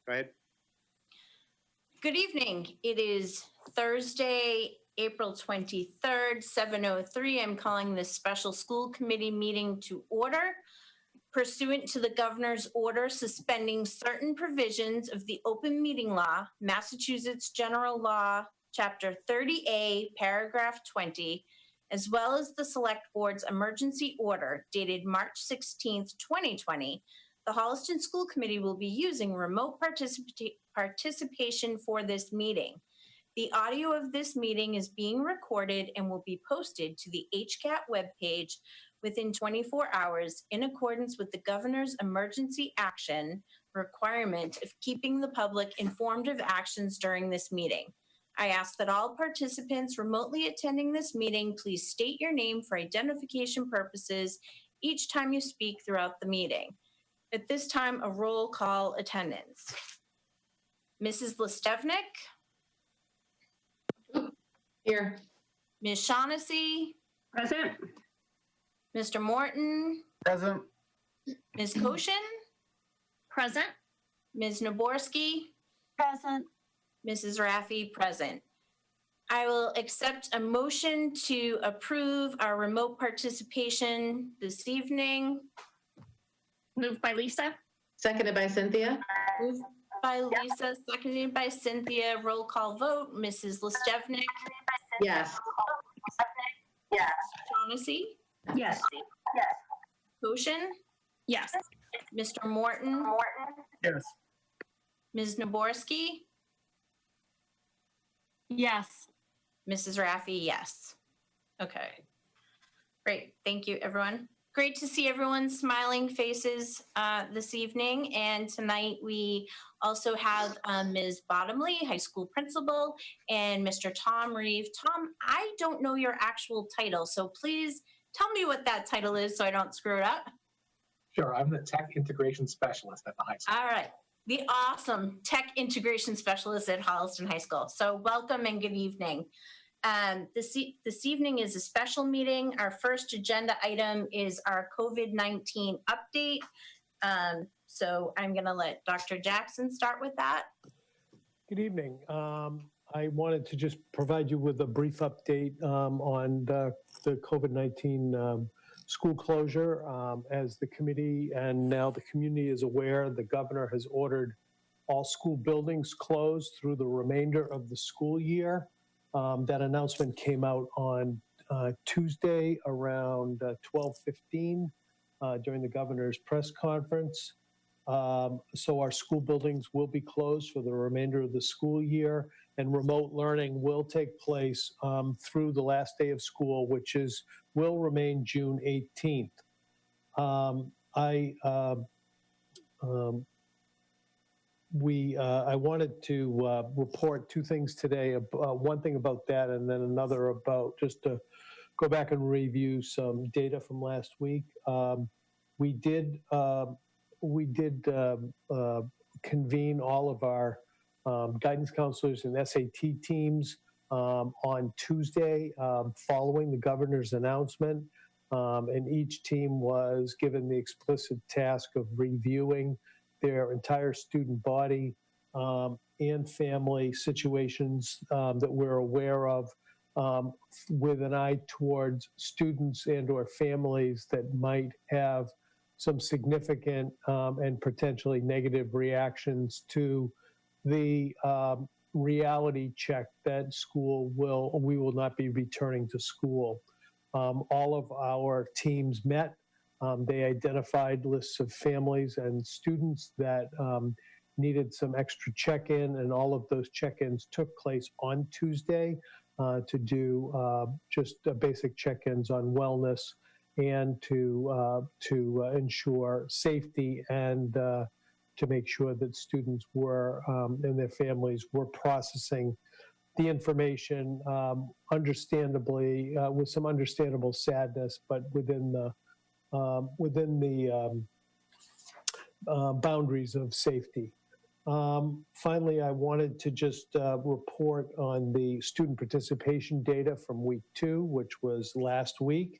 Go ahead. Good evening. It is Thursday, April 23rd, 7:03. I'm calling this special school committee meeting to order. Pursuant to the governor's order suspending certain provisions of the open meeting law, Massachusetts General Law, Chapter 30A, Paragraph 20, as well as the Select Board's emergency order dated March 16th, 2020, the Holliston School Committee will be using remote participation for this meeting. The audio of this meeting is being recorded and will be posted to the HCAT webpage within 24 hours in accordance with the governor's emergency action requirement of keeping the public informed of actions during this meeting. I ask that all participants remotely attending this meeting please state your name for identification purposes each time you speak throughout the meeting. At this time, a roll call attendance. Mrs. Listevnik? Here. Ms. Shaughnessy? Present. Mr. Morton? Present. Ms. Koshin? Present. Ms. Naborski? Present. Mrs. Raffi? Present. I will accept a motion to approve our remote participation this evening. Moved by Lisa. Seconded by Cynthia. Moved by Lisa, seconded by Cynthia. Roll call vote. Mrs. Listevnik? Yes. Yes. Shaughnessy? Yes. Koshin? Yes. Mr. Morton? Yes. Ms. Naborski? Yes. Mrs. Raffi, yes. Okay. Great. Thank you, everyone. Great to see everyone's smiling faces this evening. And tonight we also have Ms. Bottomley, high school principal, and Mr. Tom Reeve. Tom, I don't know your actual title, so please tell me what that title is so I don't screw it up. Sure, I'm the Tech Integration Specialist at the high school. All right. The awesome Tech Integration Specialist at Holliston High School. So welcome and good evening. This evening is a special meeting. Our first agenda item is our COVID-19 update. So I'm going to let Dr. Jackson start with that. Good evening. I wanted to just provide you with a brief update on the COVID-19 school closure. As the committee and now the community is aware, the governor has ordered all school buildings closed through the remainder of the school year. That announcement came out on Tuesday around 12:15 during the governor's press conference. So our school buildings will be closed for the remainder of the school year, and remote learning will take place through the last day of school, which will remain June 18th. I wanted to report two things today. One thing about that, and then another about just to go back and review some data from last week. We did convene all of our guidance counselors and SAT teams on Tuesday following the governor's announcement. And each team was given the explicit task of reviewing their entire student body and family situations that we're aware of with an eye towards students and or families that might have some significant and potentially negative reactions to the reality check that we will not be returning to school. All of our teams met. They identified lists of families and students that needed some extra check-in, and all of those check-ins took place on Tuesday to do just basic check-ins on wellness and to ensure safety and to make sure that students were and their families were processing the information understandably with some understandable sadness, but within the boundaries of safety. Finally, I wanted to just report on the student participation data from week 2, which was last week.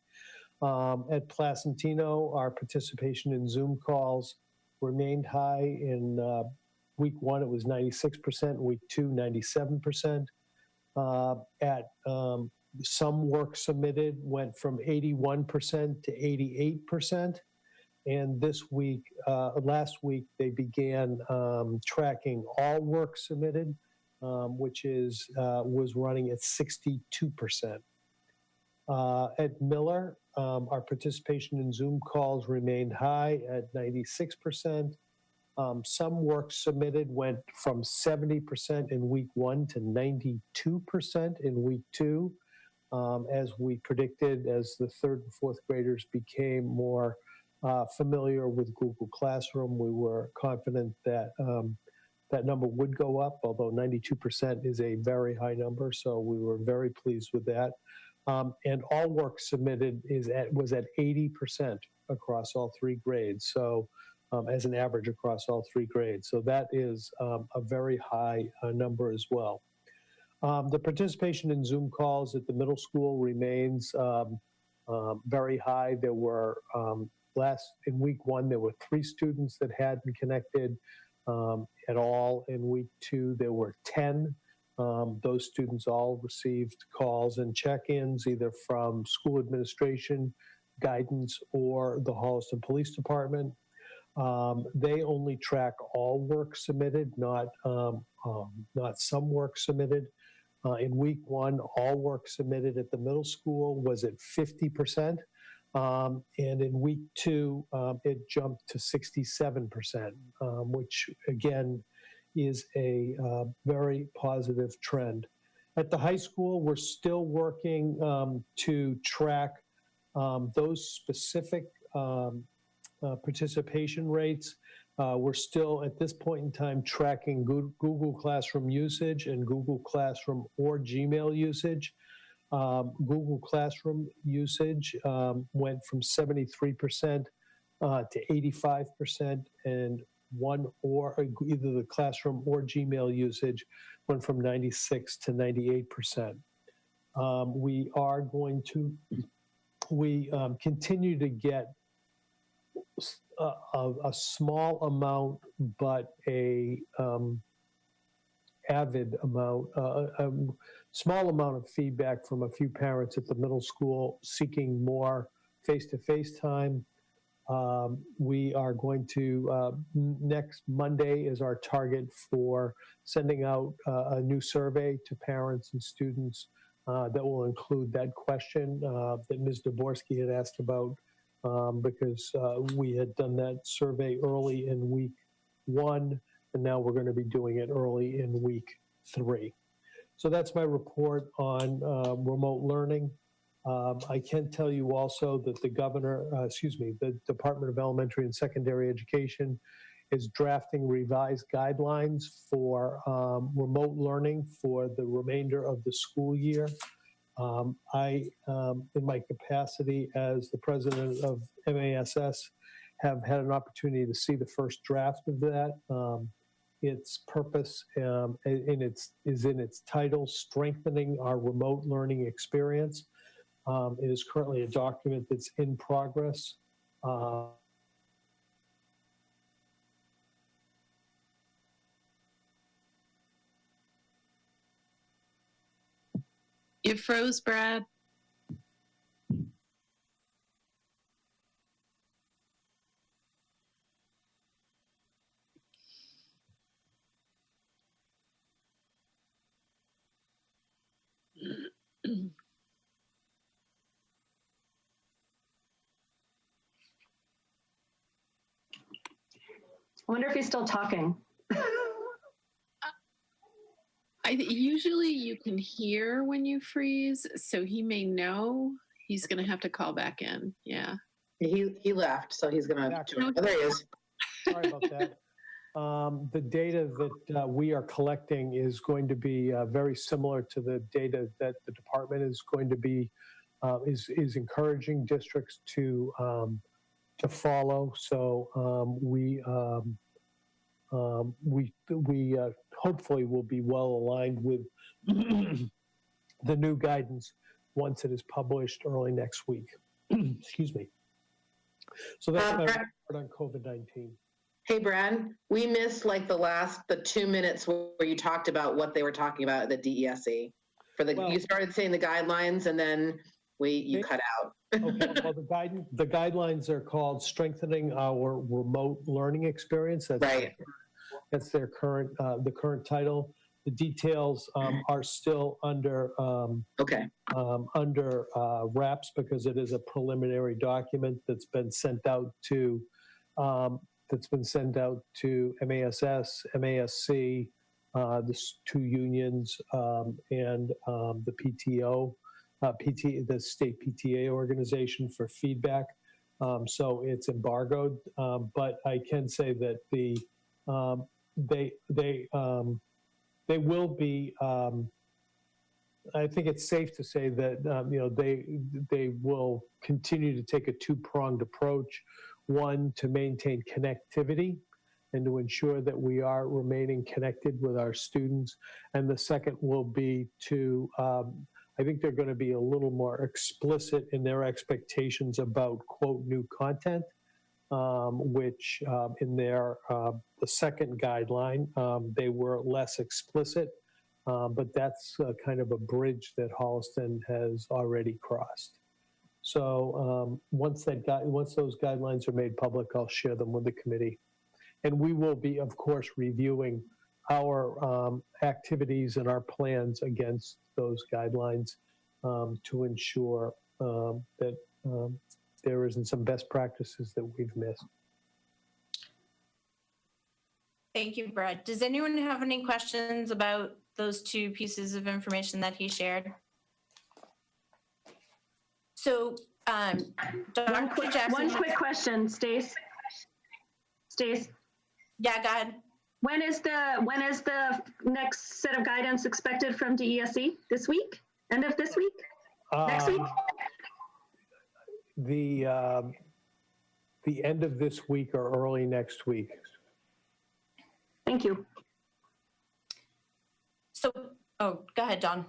At Placentino, our participation in Zoom calls remained high in week 1, it was 96%. Week 2, 97%. Some work submitted went from 81% to 88%. And this week, last week, they began tracking all work submitted, which was running at 62%. At Miller, our participation in Zoom calls remained high at 96%. Some work submitted went from 70% in week 1 to 92% in week 2. As we predicted, as the 3rd and 4th graders became more familiar with Google Classroom, we were confident that that number would go up, although 92% is a very high number, so we were very pleased with that. And all work submitted was at 80% across all 3 grades, so as an average across all 3 grades. So that is a very high number as well. The participation in Zoom calls at the middle school remains very high. There were, in week 1, there were 3 students that hadn't connected at all. In week 2, there were 10. Those students all received calls and check-ins either from school administration, guidance, or the Holliston Police Department. They only track all work submitted, not some work submitted. In week 1, all work submitted at the middle school was at 50%. And in week 2, it jumped to 67%, which again is a very positive trend. At the high school, we're still working to track those specific participation rates. We're still, at this point in time, tracking Google Classroom usage and Google Classroom or Gmail usage. Google Classroom usage went from 73% to 85%, and either the Classroom or Gmail usage went from 96 to 98%. We continue to get a small amount, but avid amount, a small amount of feedback from a few parents at the middle school seeking more face-to-face time. We are going to, next Monday is our target for sending out a new survey to parents and students that will include that question that Ms. Daborsky had asked about, because we had done that survey early in week 1, and now we're going to be doing it early in week 3. So that's my report on remote learning. I can tell you also that the Department of Elementary and Secondary Education is drafting revised guidelines for remote learning for the remainder of the school year. I, in my capacity as the president of MASS, have had an opportunity to see the first draft of that. Its purpose is in its title, Strengthening Our Remote Learning Experience. It is currently a document that's in progress. You froze, Brad. I wonder if he's still talking. Usually you can hear when you freeze, so he may know. He's going to have to call back in. Yeah. He left, so he's gonna. Oh, there he is. Sorry about that. The data that we are collecting is going to be very similar to the data that the department is going to be is encouraging districts to follow. So we hopefully will be well aligned with the new guidance once it is published early next week. Excuse me. So that's my report on COVID-19. Hey, Brad, we missed like the 2 minutes where you talked about what they were talking about at the DESE. Well- You started saying the guidelines and then you cut out. Okay, well, the guidelines are called Strengthening Our Remote Learning Experience. Right. That's their current, the current title. The details are still under Okay, wraps because it is a preliminary document that's been sent out to MASS, MASC, the two unions, and the PTO, the state PTA organization for feedback. So it's embargoed, but I can say that they will be. I think it's safe to say that they will continue to take a two-pronged approach. One, to maintain connectivity and to ensure that we are remaining connected with our students. And the second will be to, I think they're going to be a little more explicit in their expectations about, quote, new content, which in their, the second guideline, they were less explicit, but that's kind of a bridge that Holliston has already crossed. So once those guidelines are made public, I'll share them with the committee. And we will be, of course, reviewing our activities and our plans against those guidelines to ensure that there isn't some best practices that we've missed. Thank you, Brad. Does anyone have any questions about those two pieces of information that he shared? So, One Dr. Jackson. one quick question, Stace. Stace, Yeah, go ahead. when is the next set of guidance expected from DESE? This week? End of this week? Next week? The end of this week or early next week. Thank you. So, oh, go ahead, Dawn.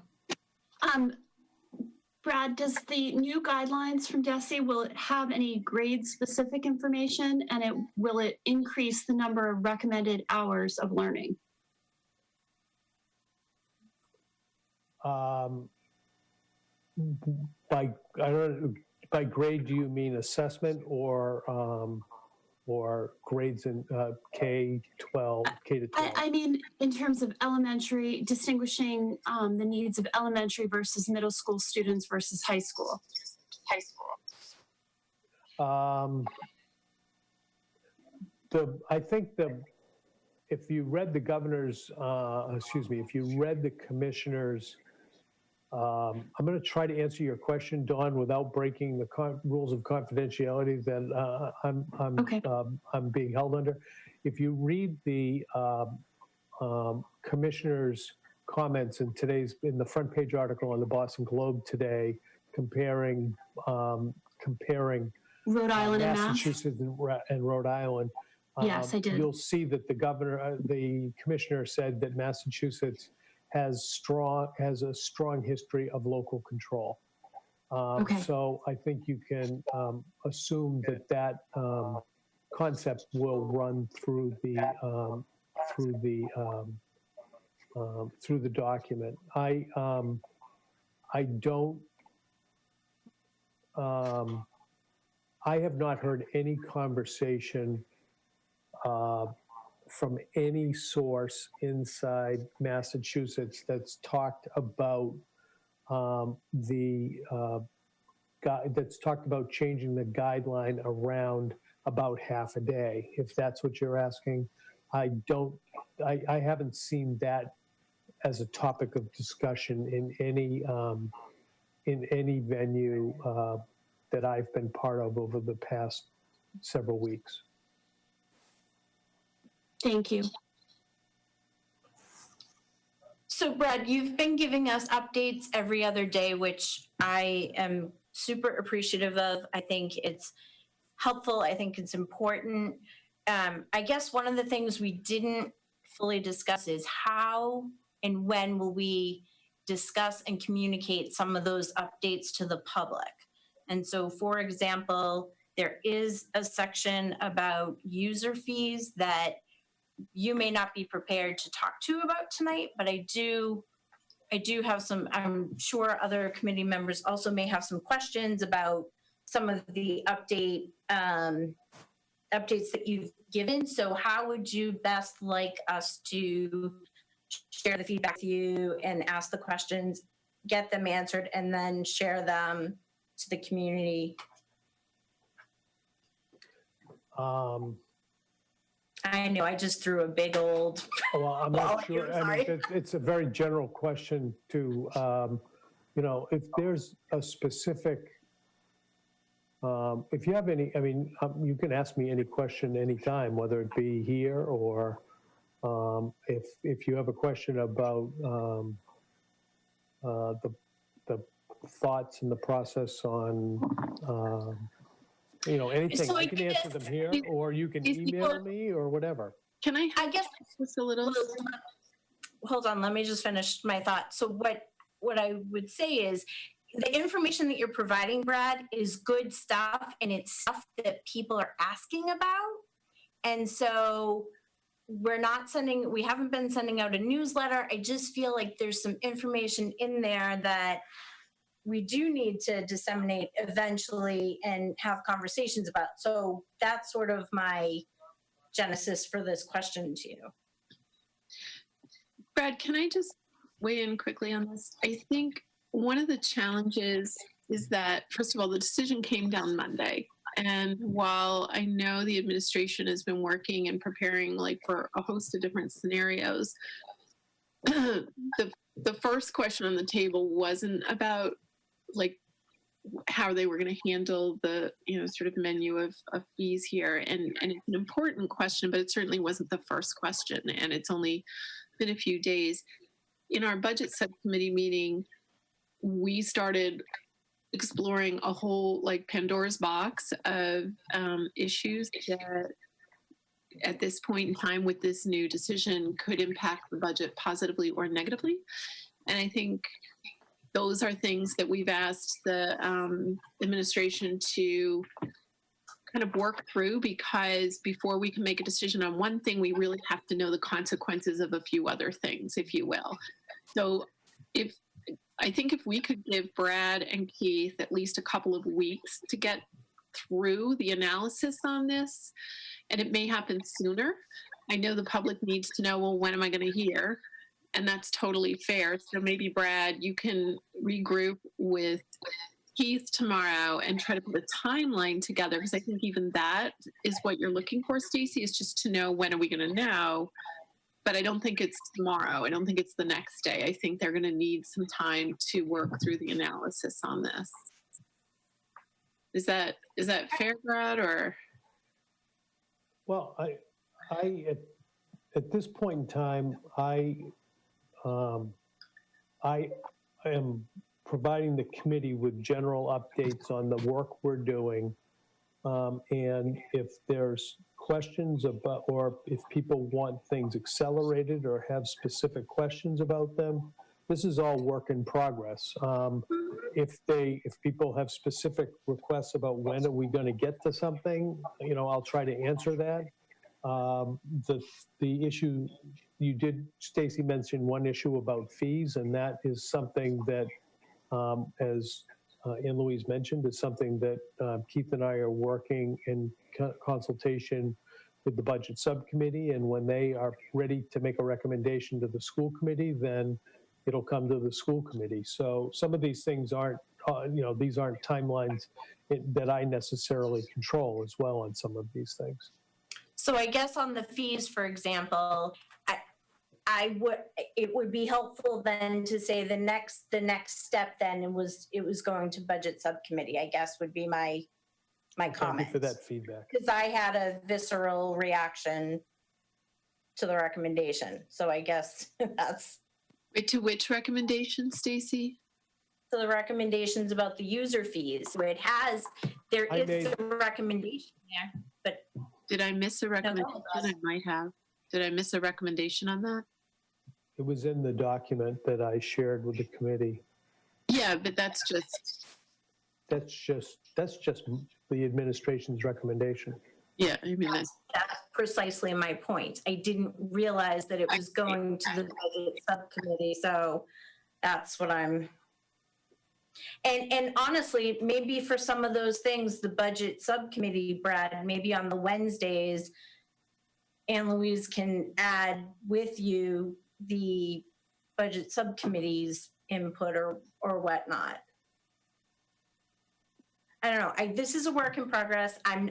Brad, does the new guidelines from DESE, will it have any grade-specific information, and will it increase the number of recommended hours of learning? By grade, do you mean assessment or grades in K-12, K to 12? I mean, in terms of elementary, distinguishing the needs of elementary versus middle school students versus high school. I think if you read the governor's, if you read the commissioner's, I'm going to try to answer your question, Dawn, without breaking the rules of confidentiality that Okay. I'm being held under. If you read the commissioner's comments in the front page article on the Boston Globe today, comparing Rhode Island and Mass? Massachusetts and Rhode Island. Yes, I did. You'll see that the commissioner said that Massachusetts has a strong history of local control. Okay. So I think you can assume that concept will run through the document. I have not heard any conversation from any source inside Massachusetts that's talked about that's talked about changing the guideline around about half a day. If that's what you're asking, I haven't seen that as a topic of discussion in any venue that I've been part of over the past several weeks. Thank you. So, Brad, you've been giving us updates every other day, which I am super appreciative of. I think it's helpful. I think it's important. I guess one of the things we didn't fully discuss is how and when will we discuss and communicate some of those updates to the public. And so, for example, there is a section about user fees that you may not be prepared to talk to about tonight, but I do have some, I'm sure other committee members also may have some questions about some of the updates that you've given. So how would you best like us to share the feedback with you and ask the questions, get them answered, and then share them to the community? I know I just threw a big old. Well, I'm Well, not sure. I'm I mean, sorry. it's a very general question to, if there's a specific, if you have any, I mean, you can ask me any question anytime, whether it be here or if you have a question about the thoughts and the process on, anything, So I I can guess- answer them here, or you can email me or whatever. Can I I guess, just a little? hold on, let me just finish my thought. So what I would say is, the information that you're providing, Brad, is good stuff, and it's stuff that people are asking about. And so we haven't been sending out a newsletter. I just feel like there's some information in there that we do need to disseminate eventually and have conversations about. So that's sort of my genesis for this question to you. Brad, can I just weigh in quickly on this? I think one of the challenges is that, first of all, the decision came down Monday. And while I know the administration has been working and preparing for a host of different scenarios, the first question on the table wasn't about how they were going to handle the sort of menu of fees here, and it's an important question, but it certainly wasn't the first question, and it's only been a few days. In our budget subcommittee meeting, we started exploring a whole Pandora's box of issues that at this point in time with this new decision could impact the budget positively or negatively. And I think those are things that we've asked the administration to kind of work through, because before we can make a decision on one thing, we really have to know the consequences of a few other things, if you will. So I think if we could give Brad and Keith at least a couple of weeks to get through the analysis on this, and it may happen sooner. I know the public needs to know, well, when am I going to hear? And that's totally fair. So maybe, Brad, you can regroup with Keith tomorrow and try to put a timeline together, because I think even that is what you're looking for, Stacey, is just to know when are we going to know. But I don't think it's tomorrow. I don't think it's the next day. I think they're going to need some time to work through the analysis on this. Is that fair, Brad, or? Well, I at this point in time, I am providing the committee with general updates on the work we're doing. And if there's questions about, or if people want things accelerated or have specific questions about them, this is all work in progress. If people have specific requests about when are we going to get to something, I'll try to answer that. The issue you did, Stacey mentioned one issue about fees, and that is something that, as Ann Louise mentioned, is something that Keith and I are working in consultation with the budget subcommittee. And when they are ready to make a recommendation to the school committee, then it'll come to the school committee. So some of these things aren't, these aren't timelines that I necessarily control as well on some of these things. So I guess on the fees, for example, it would be helpful then to say the next step then it was going to budget subcommittee, I guess would be my comment. Thank you for that feedback. Because I had a visceral reaction to the recommendation. So I guess that's. Wait, to which recommendation, Stacey? So the recommendations about the user fees. So there is a recommendation there, but. Did I miss a recommendation? I might have. Did I miss a recommendation on that? It was in the document that I shared with the committee. Yeah, but that's just the administration's recommendation. Yeah, I mean, That's precisely my point. I didn't realize that it was going to the budget subcommittee, so that's what I'm. And honestly, maybe for some of those things, the budget subcommittee, Brad, maybe on the Wednesdays, Anne Louise can add with you the budget subcommittee's input or whatnot. I don't know. This is a work in progress. I'm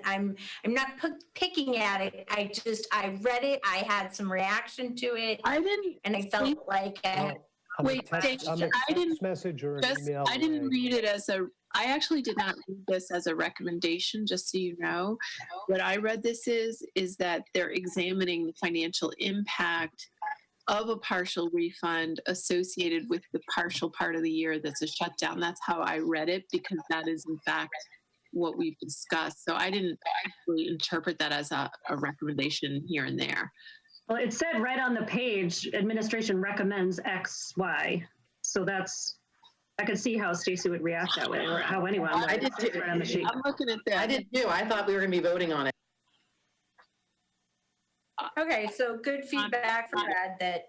not picking at it. I read it. I had some reaction to it, I didn't. and I felt like I'm a Wait, text- I'm a I didn't text message or an Just, email I didn't away. read it as I actually did not read this as a recommendation, just so you know. What I read this is that they're examining the financial impact of a partial refund associated with the partial part of the year that's a shutdown. That's how I read it, because that is in fact what we've discussed. So I didn't actually interpret that as a recommendation here and there. Well, it said right on the page, administration recommends X, Y. So that's, I could see how Stacy would react that way, or how anyone would. I did too. Right on the sheet. I'm looking at that. I did too. I thought we were going to be voting on it. okay. So good feedback from Brad that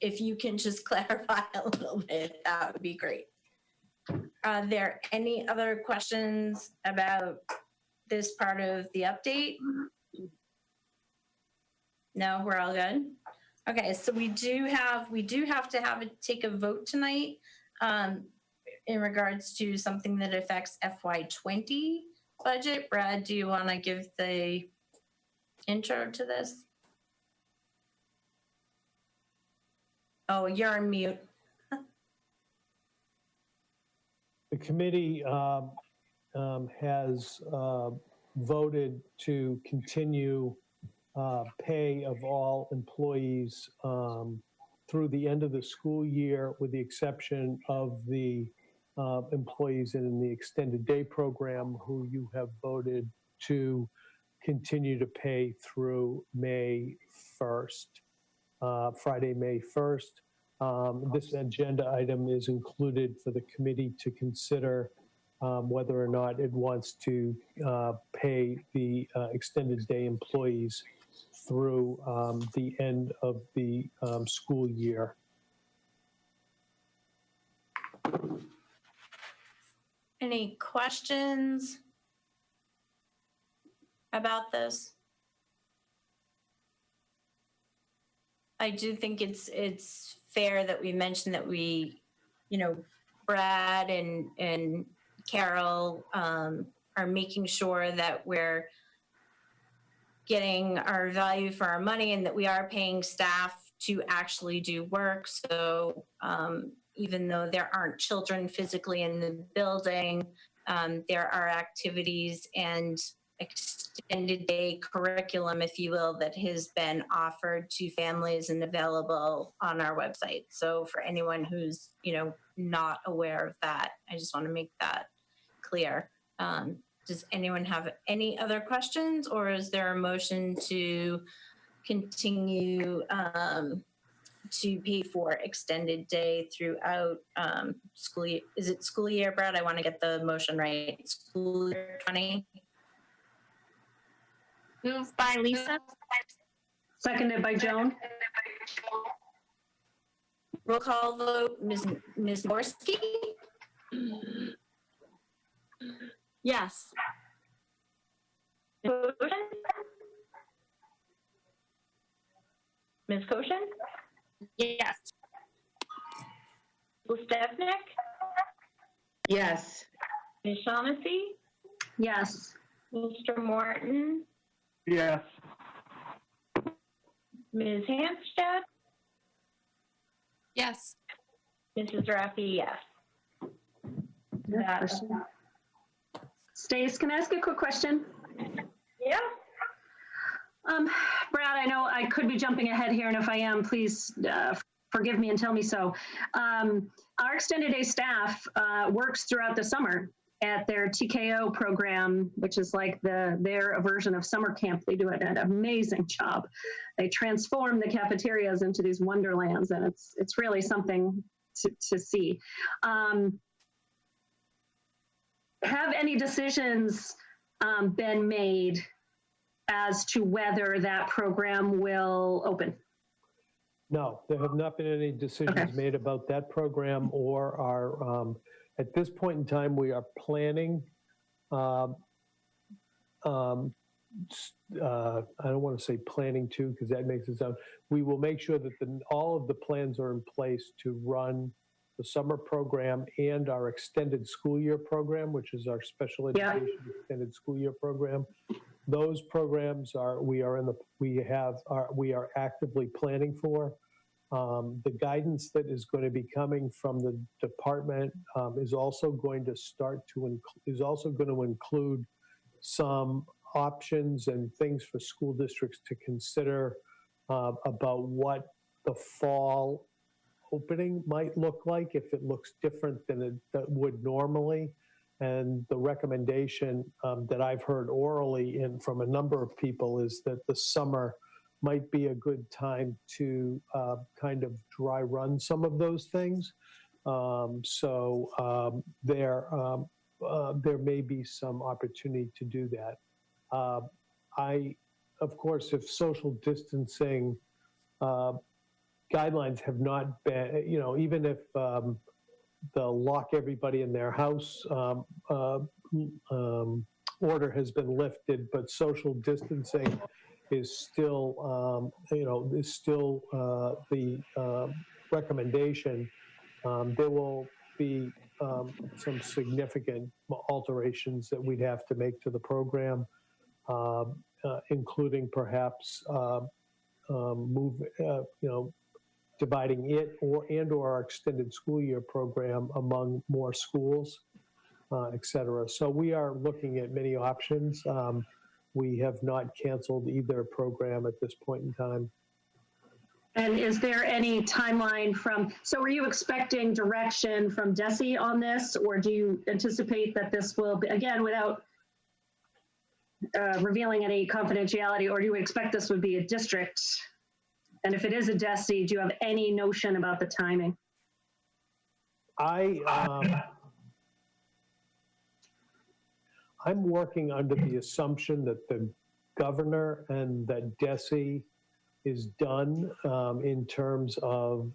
if you can just clarify a little bit, that would be great. Are there any other questions about this part of the update? No, we're all good. Okay, so we do have to take a vote tonight in regards to something that affects FY20 budget. Brad, do you want to give the intro to this? Oh, you're on mute. The committee has voted to continue pay of all employees through the end of the school year, with the exception of the employees in the extended day program, who you have voted to continue to pay through May 1st, Friday, May 1st. This agenda item is included for the committee to consider whether or not it wants to pay the extended day employees through the end of the school year. Any questions about this? I do think it's fair that we mention that we, Brad and Carol are making sure that we're getting our value for our money and that we are paying staff to actually do work. So even though there aren't children physically in the building, there are activities and extended day curriculum, if you will, that has been offered to families and available on our website. So for anyone who's, not aware of that, I just want to make that clear. Does anyone have any other questions, or is there a motion to continue to pay for extended day throughout school year? Is it school year, Brad? I want to get the motion right. School year 20? Moved by Lisa. Seconded by Joan. Roll call vote, Ms. Morsky? Yes. Ms. Koshin? Yes. Ms. Stefnik? Yes. Ms. Shaughnessy? Yes. Mr. Morton? Yes. Ms. Hampstead? Yes. Mrs. Raffi, yes. That- Stace, can I ask a quick question? Yeah. Brad, I know I could be jumping ahead here, and if I am, please forgive me and tell me so. Our extended day staff works throughout the summer at their TKO program, which is like their version of summer camp. They do an amazing job. They transform the cafeterias into these wonderlands, and it's really something to see. have any decisions been made as to whether that program will open? No, there have not been any decisions Okay. made about that program or our, at this point in time, we are planning, I don't want to say planning to, because that makes it sound, we will make sure that all of the plans are in place to run the summer program and our extended school year program, which is our special Yeah. education extended school year program. Those programs we are actively planning for. The guidance that is going to be coming from the department is also going to include some options and things for school districts to consider about what the fall opening might look like, if it looks different than it would normally. And the recommendation that I've heard orally and from a number of people is that the summer might be a good time to kind of dry run some of those things. There may be some opportunity to do that. Of course, if social distancing guidelines have not been, even if they'll lock everybody in their house order has been lifted, but social distancing is still, the recommendation. There will be some significant alterations that we'd have to make to the program, including perhaps dividing it or our extended school year program among more schools, et cetera. So we are looking at many options. We have not canceled either program at this point in time. And is there any timeline so are you expecting direction from DESE on this, or do you anticipate that this will be, again, without revealing any confidentiality, or do you expect this would be a district? And if it is a DESE, do you have any notion about the timing? I'm working under the assumption that the governor and that DESE is done in terms of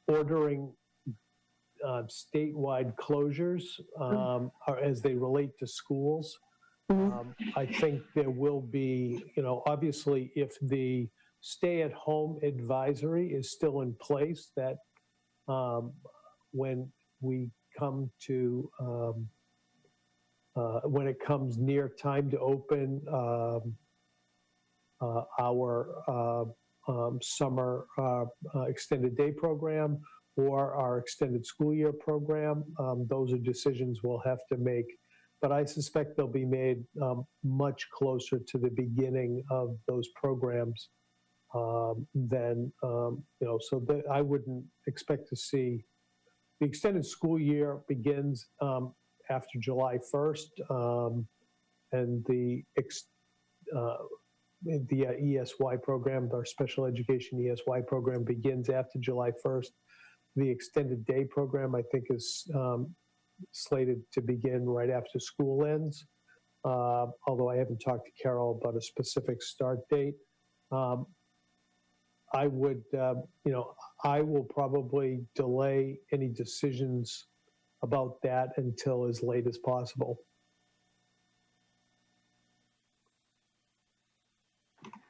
ordering statewide closures as they relate to schools. I think there will be, obviously, if the stay-at-home advisory is still in place, that when we come to, when it comes near time to open our summer extended day program or our extended school year program, those are decisions we'll have to make. But I suspect they'll be made much closer to the beginning of those programs than, so that I wouldn't expect to see. The extended school year begins after July 1st, and the ESY program, our special education ESY program, begins after July 1st. The extended day program, I think, is slated to begin right after school ends, although I haven't talked to Carol about a specific start date. I would, I will probably delay any decisions about that until as late as possible.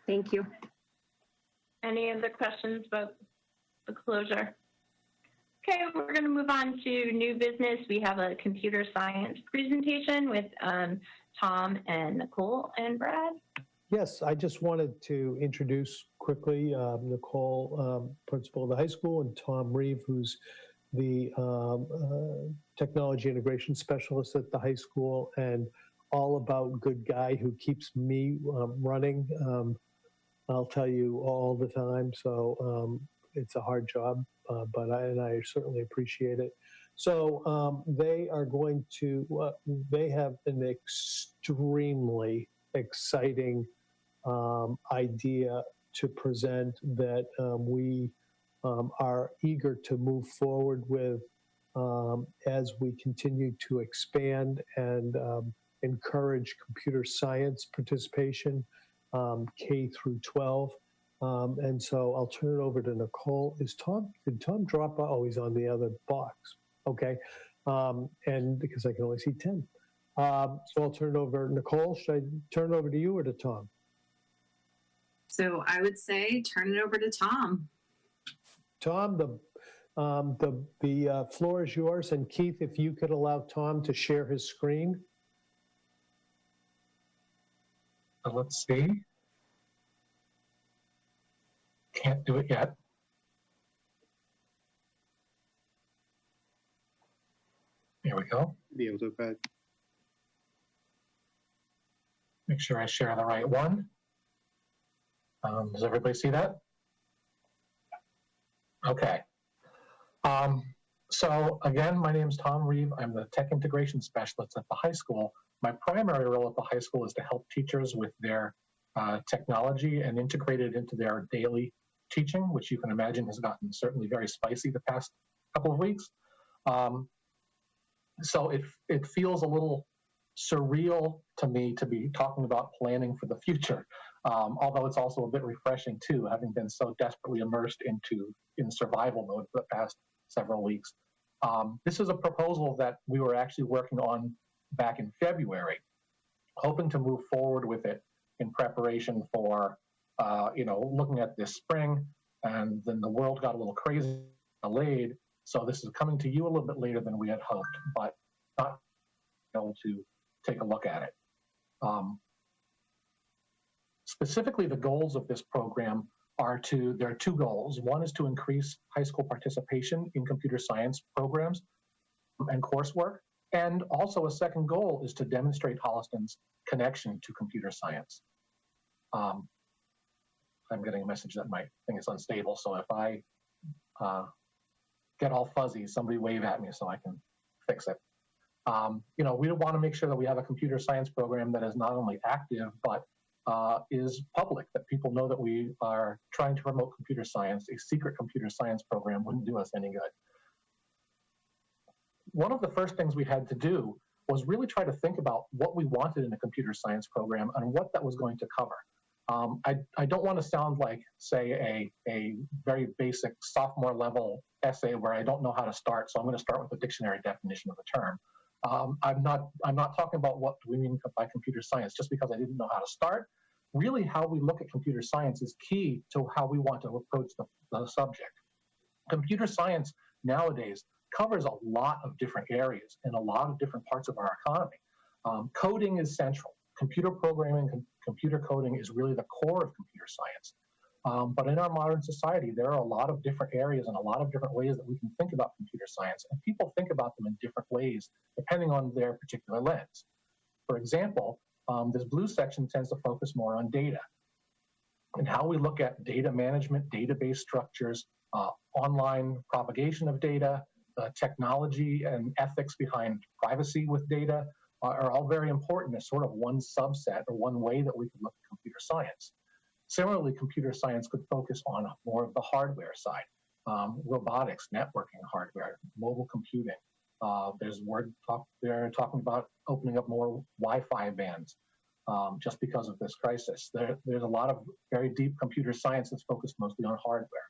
Thank you. Any other questions about the closure? Okay, we're going to move on to new business. We have a computer science presentation with Tom and Nicole and Brad. Yes, I just wanted to introduce quickly Nicole, principal of the high school, and Tom Reeve, who's the technology integration specialist at the high school, and all about good guy who keeps me running. I'll tell you all the time. So it's a hard job, but I certainly appreciate it. So they are going to, they have an extremely exciting idea to present that we are eager to move forward with as we continue to expand and encourage computer science participation, K through 12. And so I'll turn it over to Nicole. Did Tom drop out? Oh, he's on the other box. Okay. And because I can only see 10. So I'll turn it over. Nicole, should I turn it over to you or to Tom? So I would say turn it over to Tom. Tom, the floor is yours. And Keith, if you could allow Tom to share his screen. Let's see. Can't do it yet. Here we go. Be able to, but Make sure I share the right one. Does everybody see that? Okay. So again, my name is Tom Reeve. I'm the Tech Integration Specialist at the high school. My primary role at the high school is to help teachers with their technology and integrate it into their daily teaching, which you can imagine has gotten certainly very spicy the past couple of weeks. So it feels a little surreal to me to be talking about planning for the future, although it's also a bit refreshing too, having been so desperately immersed in survival mode for the past several weeks. This is a proposal that we were actually working on back in February, hoping to move forward with it in preparation for, looking at this spring, and then the world got a little crazy, delayed. So this is coming to you a little bit later than we had hoped, but not able to take a look at it. Specifically, the goals of this program there are two goals. One is to increase high school participation in computer science programs and coursework. And also a second goal is to demonstrate Holliston's connection to computer science. I'm getting a message that my thing is unstable. So if I get all fuzzy, somebody wave at me so I can fix it. We want to make sure that we have a computer science program that is not only active, but is public, that people know that we are trying to promote computer science. A secret computer science program wouldn't do us any good. One of the first things we had to do was really try to think about what we wanted in a computer science program and what that was going to cover. I don't want to sound like, say, a very basic sophomore level essay where I don't know how to start, so I'm going to start with the dictionary definition of the term. I'm not talking about what do we mean by computer science just because I didn't know how to start. Really, how we look at computer science is key to how we want to approach the subject. Computer science nowadays covers a lot of different areas in a lot of different parts of our economy. Coding is central. Computer programming, computer coding is really the core of computer science. But in our modern society, there are a lot of different areas and a lot of different ways that we can think about computer science, and people think about them in different ways depending on their particular lens. For example, this blue section tends to focus more on data and how we look at data management, database structures, online propagation of data, technology and ethics behind privacy with data are all very important as sort of one subset or one way that we can look at computer science. Similarly, computer science could focus on more of the hardware side, robotics, networking hardware, mobile computing. There's word talk there talking about opening up more Wi-Fi bands just because of this crisis. There's a lot of very deep computer science that's focused mostly on hardware.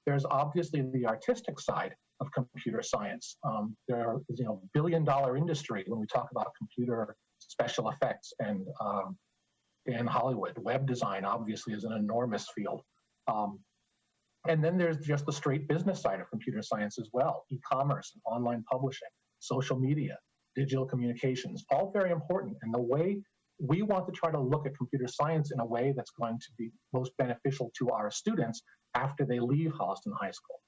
There's obviously the artistic side of computer science. There is billion-dollar industry when we talk about computer special effects and in Hollywood. Web design obviously is an enormous field. And then there's just the straight business side of computer science as well. E-commerce, and online publishing, social media, digital communications, all very important. And the way we want to try to look at computer science in a way that's going to be most beneficial to our students after they leave Holliston High School.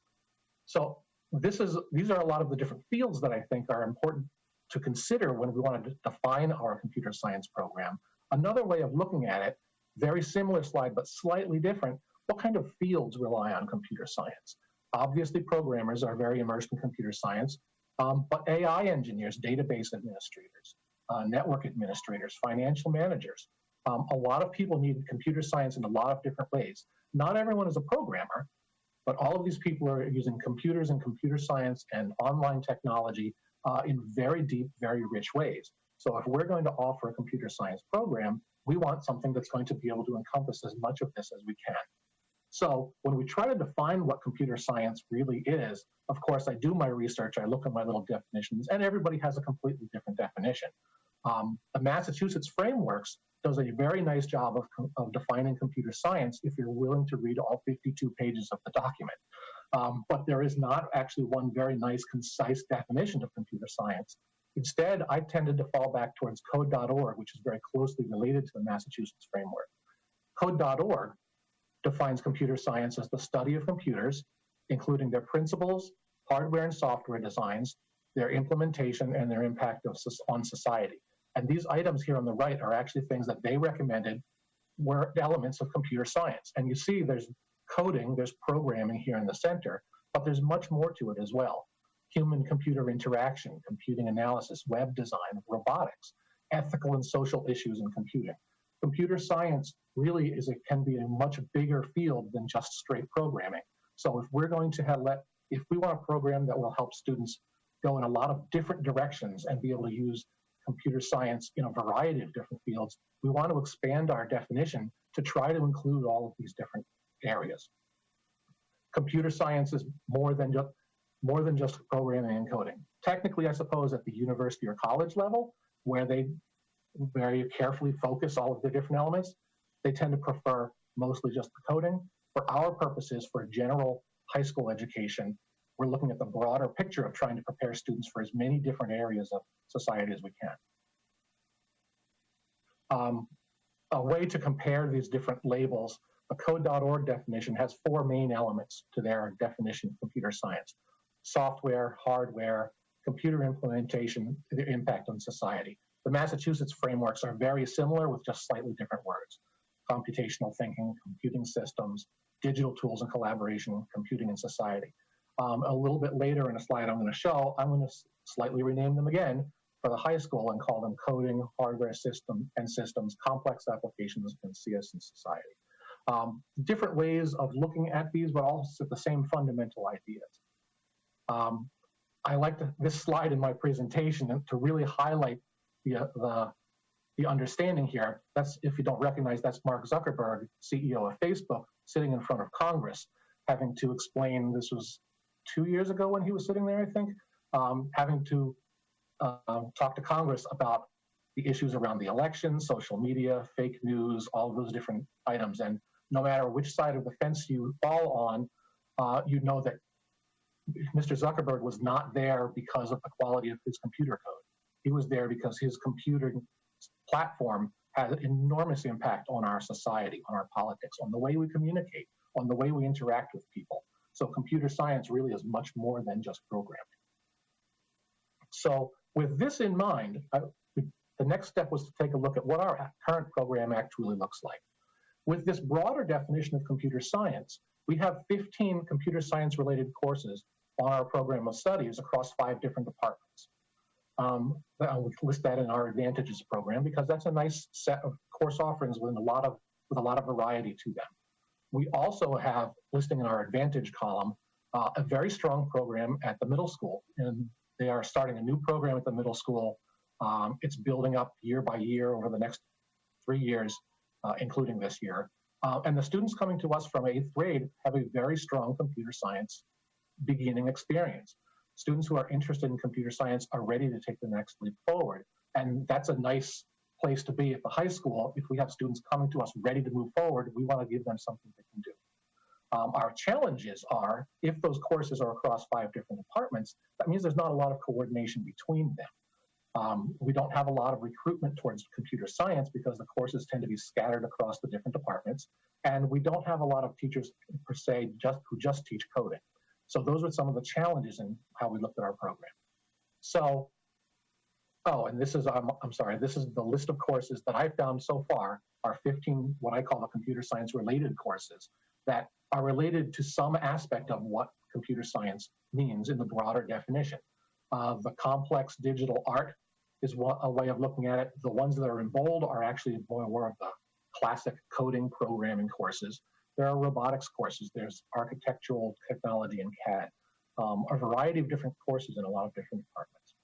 So these are a lot of the different fields that I think are important to consider when we want to define our computer science program. Another way of looking at it, very similar slide, but slightly different, what kind of fields rely on computer science? Obviously, programmers are very immersed in computer science, but AI engineers, database administrators, network administrators, financial managers, a lot of people need computer science in a lot of different ways. Not everyone is a programmer, But all of these people are using computers and computer science and online technology in very deep, very rich ways. So if we're going to offer a computer science program, we want something that's going to be able to encompass as much of this as we can. So when we try to define what computer science really is, of course, I do my research, I look at my little definitions, and everybody has a completely different definition. The Massachusetts frameworks does a very nice job of defining computer science if you're willing to read all 52 pages of the document. But there is not actually one very nice, concise definition of computer science. Instead, I tended to fall back towards code.org, which is very closely related to the Massachusetts framework. Code.org defines computer science as the study of computers, including their principles, hardware and software designs, their implementation, and their impact on society. And these items here on the right are actually things that they recommended were elements of computer science. And you see there's coding, there's programming here in the center, but there's much more to it as well. Human-computer interaction, computing analysis, web design, robotics, ethical and social issues in computing. Computer science really can be a much bigger field than just straight programming. So if we're going to if we want a program that will help students go in a lot of different directions and be able to use computer science in a variety of different fields, we want to expand our definition to try to include all of these different areas. Computer science is more than just programming and coding. Technically, I suppose at the university or college level, where they very carefully focus all of the different elements, they tend to prefer mostly just the coding. For our purposes, for general high school education, we're looking at the broader picture of trying to prepare students for as many different areas of society as we can. A way to compare these different labels, a code.org definition has 4 main elements to their definition of computer science: software, hardware, computer implementation, the impact on society. The Massachusetts frameworks are very similar with just slightly different words: computational thinking, computing systems, digital tools and collaboration, computing and society. A little bit later in a slide I'm going to show, I'm going to slightly rename them again for the high school and call them coding, hardware systems, complex applications, and CS and society. Different ways of looking at these, but also the same fundamental ideas. I like this slide in my presentation to really highlight the understanding here. That's, if you don't recognize, that's Mark Zuckerberg, CEO of Facebook, sitting in front of Congress, having to explain, this was 2 years ago when he was sitting there, I think, having to talk to Congress about the issues around the election, social media, fake news, all of those different items. And no matter which side of the fence you fall on, you know that Mr. Zuckerberg was not there because of the quality of his computer code. He was there because his computing platform has an enormous impact on our society, on our politics, on the way we communicate, on the way we interact with people. So computer science really is much more than just programming. So with this in mind, the next step was to take a look at what our current program actually looks like. With this broader definition of computer science, we have 15 computer science related courses on our program of studies across 5 different departments. I'll list that in our Advantages program because that's a nice set of course offerings with a lot of variety to them. We also have, listing in our Advantage column, a very strong program at the middle school, and they are starting a new program at the middle school. It's building up year by year over the next 3 years, including this year. And the students coming to us from 8th grade have a very strong computer science beginning experience. Students who are interested in computer science are ready to take the next leap forward. And that's a nice place to be at the high school. If we have students coming to us ready to move forward, we want to give them something they can do. Our challenges are, if those courses are across 5 different departments, that means there's not a lot of coordination between them. We don't have a lot of recruitment towards computer science because the courses tend to be scattered across the different departments. And we don't have a lot of teachers per se who just teach coding. So those are some of the challenges in how we looked at our program. So, and this is, I'm sorry, this is the list of courses that I found so far are 15, what I call the computer science related courses that are related to some aspect of what computer science means in the broader definition. The complex digital art is a way of looking at it. The ones that are in bold are actually more of the classic coding programming courses. There are robotics courses. There's architectural technology and CAD, a variety of different courses in a lot of different departments.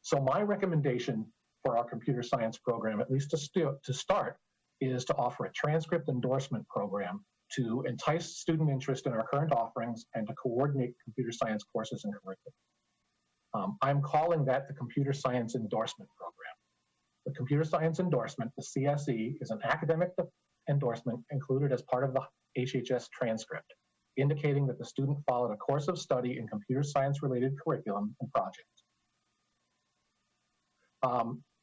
So my recommendation for our computer science program, at least to start, is to offer a transcript endorsement program to entice student interest in our current offerings and to coordinate computer science courses and curriculum. I'm calling that the Computer Science Endorsement Program. The Computer Science Endorsement, the CSE, is an academic endorsement included as part of the HHS transcript, indicating that the student followed a course of study in computer science-related curriculum and projects.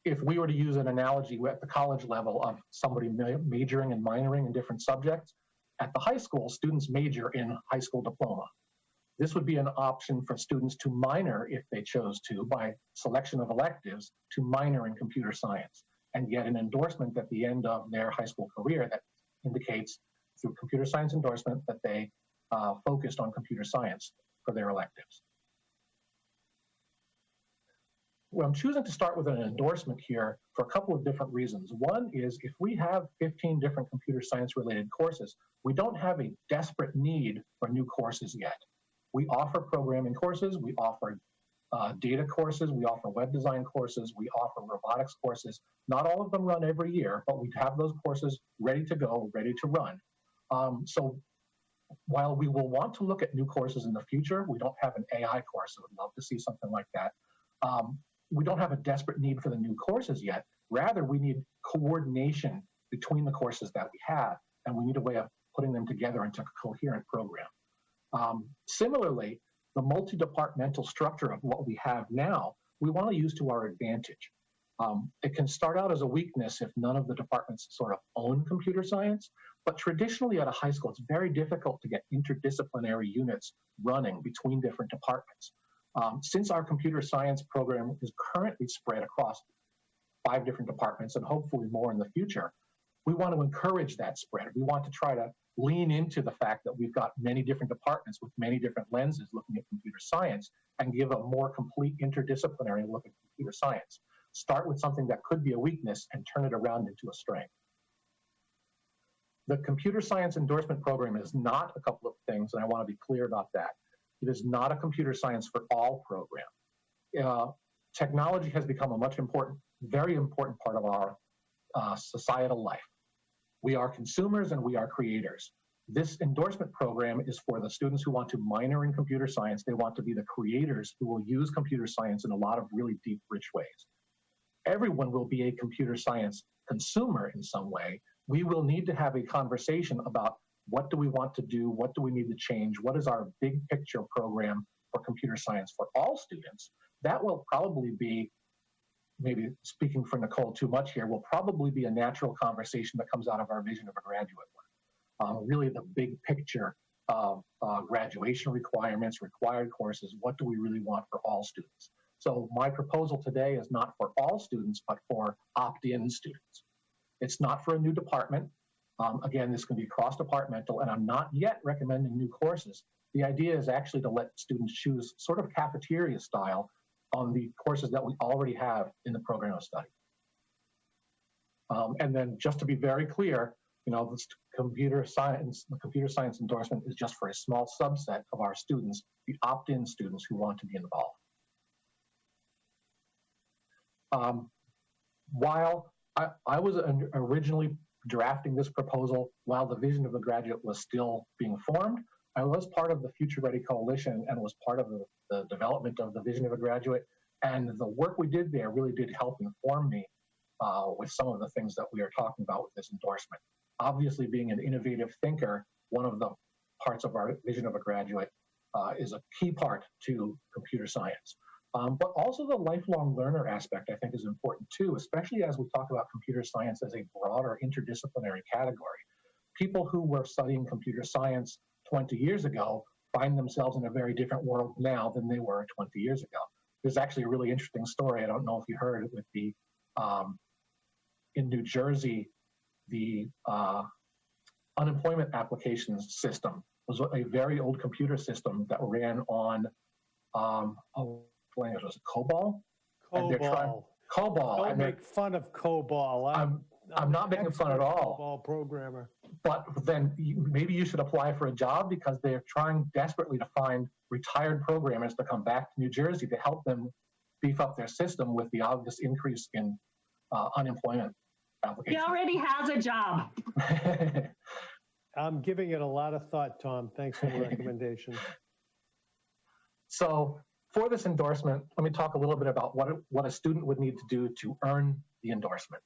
If we were to use an analogy at the college level of somebody majoring and minoring in different subjects, at the high school, students major in high school diploma. This would be an option for students to minor, if they chose to, by selection of electives, to minor in computer science and get an endorsement at the end of their high school career that indicates through computer science endorsement that they focused on computer science for their electives. Well, I'm choosing to start with an endorsement here for a couple of different reasons. One is if we have 15 different computer science related courses, we don't have a desperate need for new courses yet. We offer programming courses, we offer data courses, we offer web design courses, we offer robotics courses. Not all of them run every year, but we have those courses ready to go, ready to run. So while we will want to look at new courses in the future, we don't have an AI course, so we'd love to see something like that. We don't have a desperate need for the new courses yet. Rather, we need coordination between the courses that we have, and we need a way of putting them together into a coherent program. Similarly, the multi-departmental structure of what we have now, we want to use to our advantage. It can start out as a weakness if none of the departments sort of own computer science, but traditionally at a high school, it's very difficult to get interdisciplinary units running between different departments. Since our computer science program is currently spread across 5 different departments and hopefully more in the future, we want to encourage that spread. We want to try to lean into the fact that we've got many different departments with many different lenses looking at computer science and give a more complete interdisciplinary look at computer science. Start with something that could be a weakness and turn it around into a strength. The computer science endorsement program is not a couple of things, and I want to be clear about that. It is not a computer science for all program. Technology has become a very important part of our societal life. We are consumers and we are creators. This endorsement program is for the students who want to minor in computer science. They want to be the creators who will use computer science in a lot of really deep, rich ways. Everyone will be a computer science consumer in some way. We will need to have a conversation about what do we want to do? What do we need to change? What is our big picture program for computer science for all students? That will probably be, maybe speaking for Nicole too much here, will probably be a natural conversation that comes out of our vision of a graduate one. Really the big picture of graduation requirements, required courses, what do we really want for all students? So my proposal today is not for all students, but for opt-in students. It's not for a new department. Again, this can be cross-departmental, and I'm not yet recommending new courses. The idea is actually to let students choose sort of cafeteria style on the courses that we already have in the program of study. And then just to be very clear, the computer science endorsement is just for a small subset of our students, the opt-in students who want to be involved. While I was originally drafting this proposal while the vision of the graduate was still being formed, I was part of the Future Ready Coalition and was part of the development of the vision of a graduate. And the work we did there really did help inform me with some of the things that we are talking about with this endorsement. Obviously, being an innovative thinker, one of the parts of our vision of a graduate is a key part to computer science. But also the lifelong learner aspect, I think, is important too, especially as we talk about computer science as a broader interdisciplinary category. People who were studying computer science 20 years ago find themselves in a very different world now than they were 20 years ago. There's actually a really interesting story. I don't know if you heard it with the, in New Jersey, the unemployment applications system was a very old computer system that ran on, was it COBOL? COBOL. COBOL. Don't make fun of COBOL. I'm not making fun at all. COBOL programmer. but then maybe you should apply for a job because they're trying desperately to find retired programmers to come back to New Jersey to help them beef up their system with the obvious increase in unemployment He applications. already has a job. I'm giving it a lot of thought, Tom. Thanks for the recommendation. So for this endorsement, let me talk a little bit about what a student would need to do to earn the endorsement.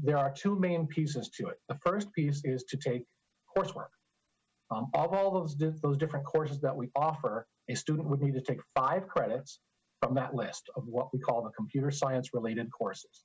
There are two main pieces to it. The first piece is to take coursework. Of all those different courses that we offer, a student would need to take 5 credits from that list of what we call the computer science related courses.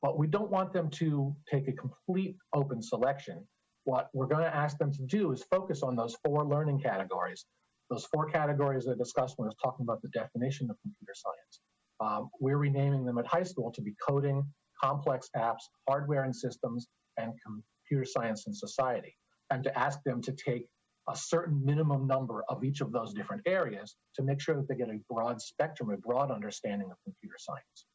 But we don't want them to take a complete open selection. What we're going to ask them to do is focus on those 4 learning categories. Those 4 categories I discussed when I was talking about the definition of computer science. We're renaming them at high school to be coding, complex apps, hardware and systems, and computer science and society, and to ask them to take a certain minimum number of each of those different areas to make sure that they get a broad spectrum, a broad understanding of computer science.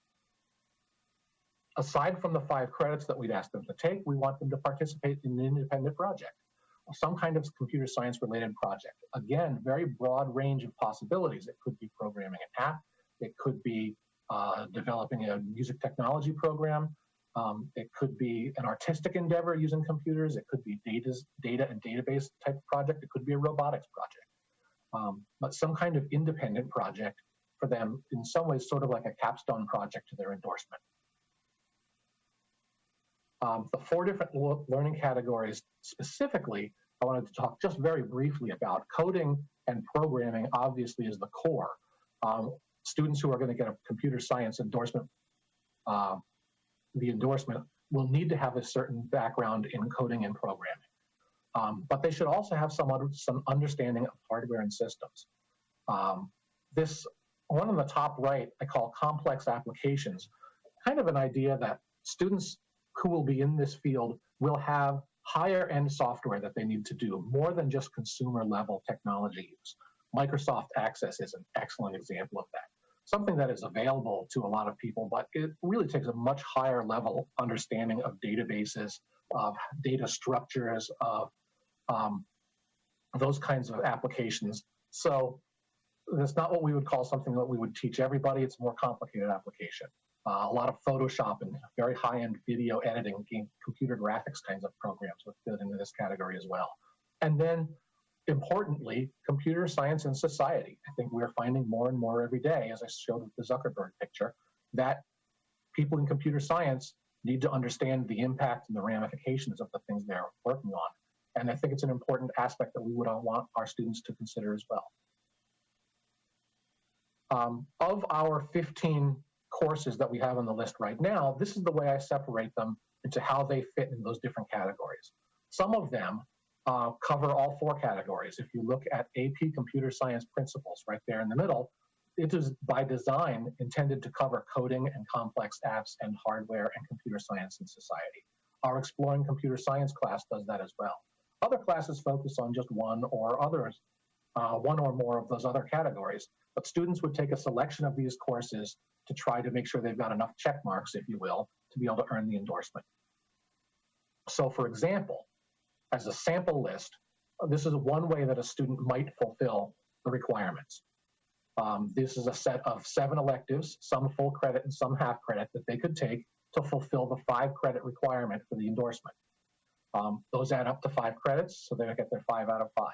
Aside from the 5 credits that we'd ask them to take, we want them to participate in an independent project, some kind of computer science related project. Again, very broad range of possibilities. It could be programming an app. It could be developing a music technology program. It could be an artistic endeavor using computers. It could be data and database type project. It could be a robotics project. But some kind of independent project for them, in some ways, sort of like a capstone project to their endorsement. The 4 different learning categories specifically, I wanted to talk just very briefly about. Coding and programming obviously is the core. Students who are going to get a computer science endorsement, the endorsement will need to have a certain background in coding and programming. But they should also have some understanding of hardware and systems. This one on the top right, I call complex applications, kind of an idea that students who will be in this field will have higher end software that they need to do, more than just consumer level technology use. Microsoft Access is an excellent example of that. Something that is available to a lot of people, but it really takes a much higher level understanding of databases, of data structures, of those kinds of applications. So that's not what we would call something that we would teach everybody. It's a more complicated application. A lot of Photoshop and very high-end video editing, computer graphics kinds of programs would fit into this category as well. And then, importantly, computer science and society. I think we're finding more and more every day, as I showed with the Zuckerberg picture, that people in computer science need to understand the impact and the ramifications of the things they're working on. And I think it's an important aspect that we would want our students to consider as well. Of our 15 courses that we have on the list right now, this is the way I separate them into how they fit in those different categories. Some of them cover all 4 categories. If you look at AP Computer Science Principles right there in the middle, it is by design intended to cover coding and complex apps and hardware and computer science and society. Our Exploring Computer Science class does that as well. Other classes focus on just one or more of those other categories, but students would take a selection of these courses to try to make sure they've got enough check marks, if you will, to be able to earn the endorsement. So for example, as a sample list, this is one way that a student might fulfill the requirements. This is a set of 7 electives, some full credit and some half credit, that they could take to fulfill the 5 credit requirement for the endorsement. Those add up to 5 credits, so they would get their 5 out of 5.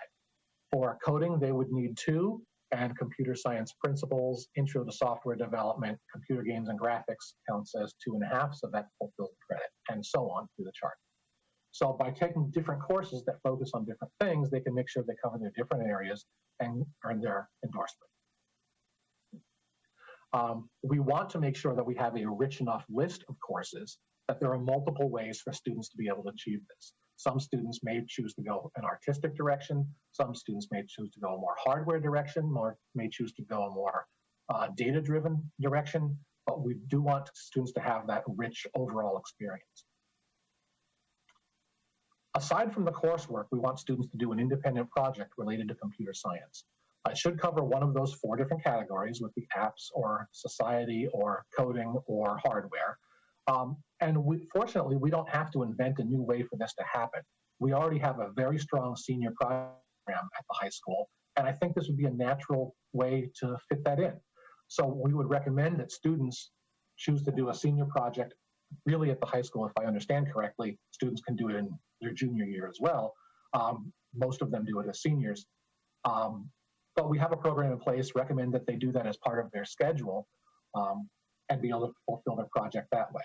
For coding, they would need 2, and computer science principles, intro to software development, computer games and graphics counts as 2.5, so that fulfills the credit, and so on through the chart. So by taking different courses that focus on different things, they can make sure they cover their different areas and earn their endorsement. We want to make sure that we have a rich enough list of courses that there are multiple ways for students to be able to achieve this. Some students may choose to go an artistic direction. Some students may choose to go a more hardware direction, or may choose to go a more data-driven direction, but we do want students to have that rich overall experience. Aside from the coursework, we want students to do an independent project related to computer science. It should cover one of those 4 different categories with the apps or society or coding or hardware. And fortunately, we don't have to invent a new way for this to happen. We already have a very strong senior program at the high school, and I think this would be a natural way to fit that in. So we would recommend that students choose to do a senior project really at the high school. If I understand correctly, students can do it in their junior year as well. Most of them do it as seniors. But we have a program in place, recommend that they do that as part of their schedule and be able to fulfill their project that way.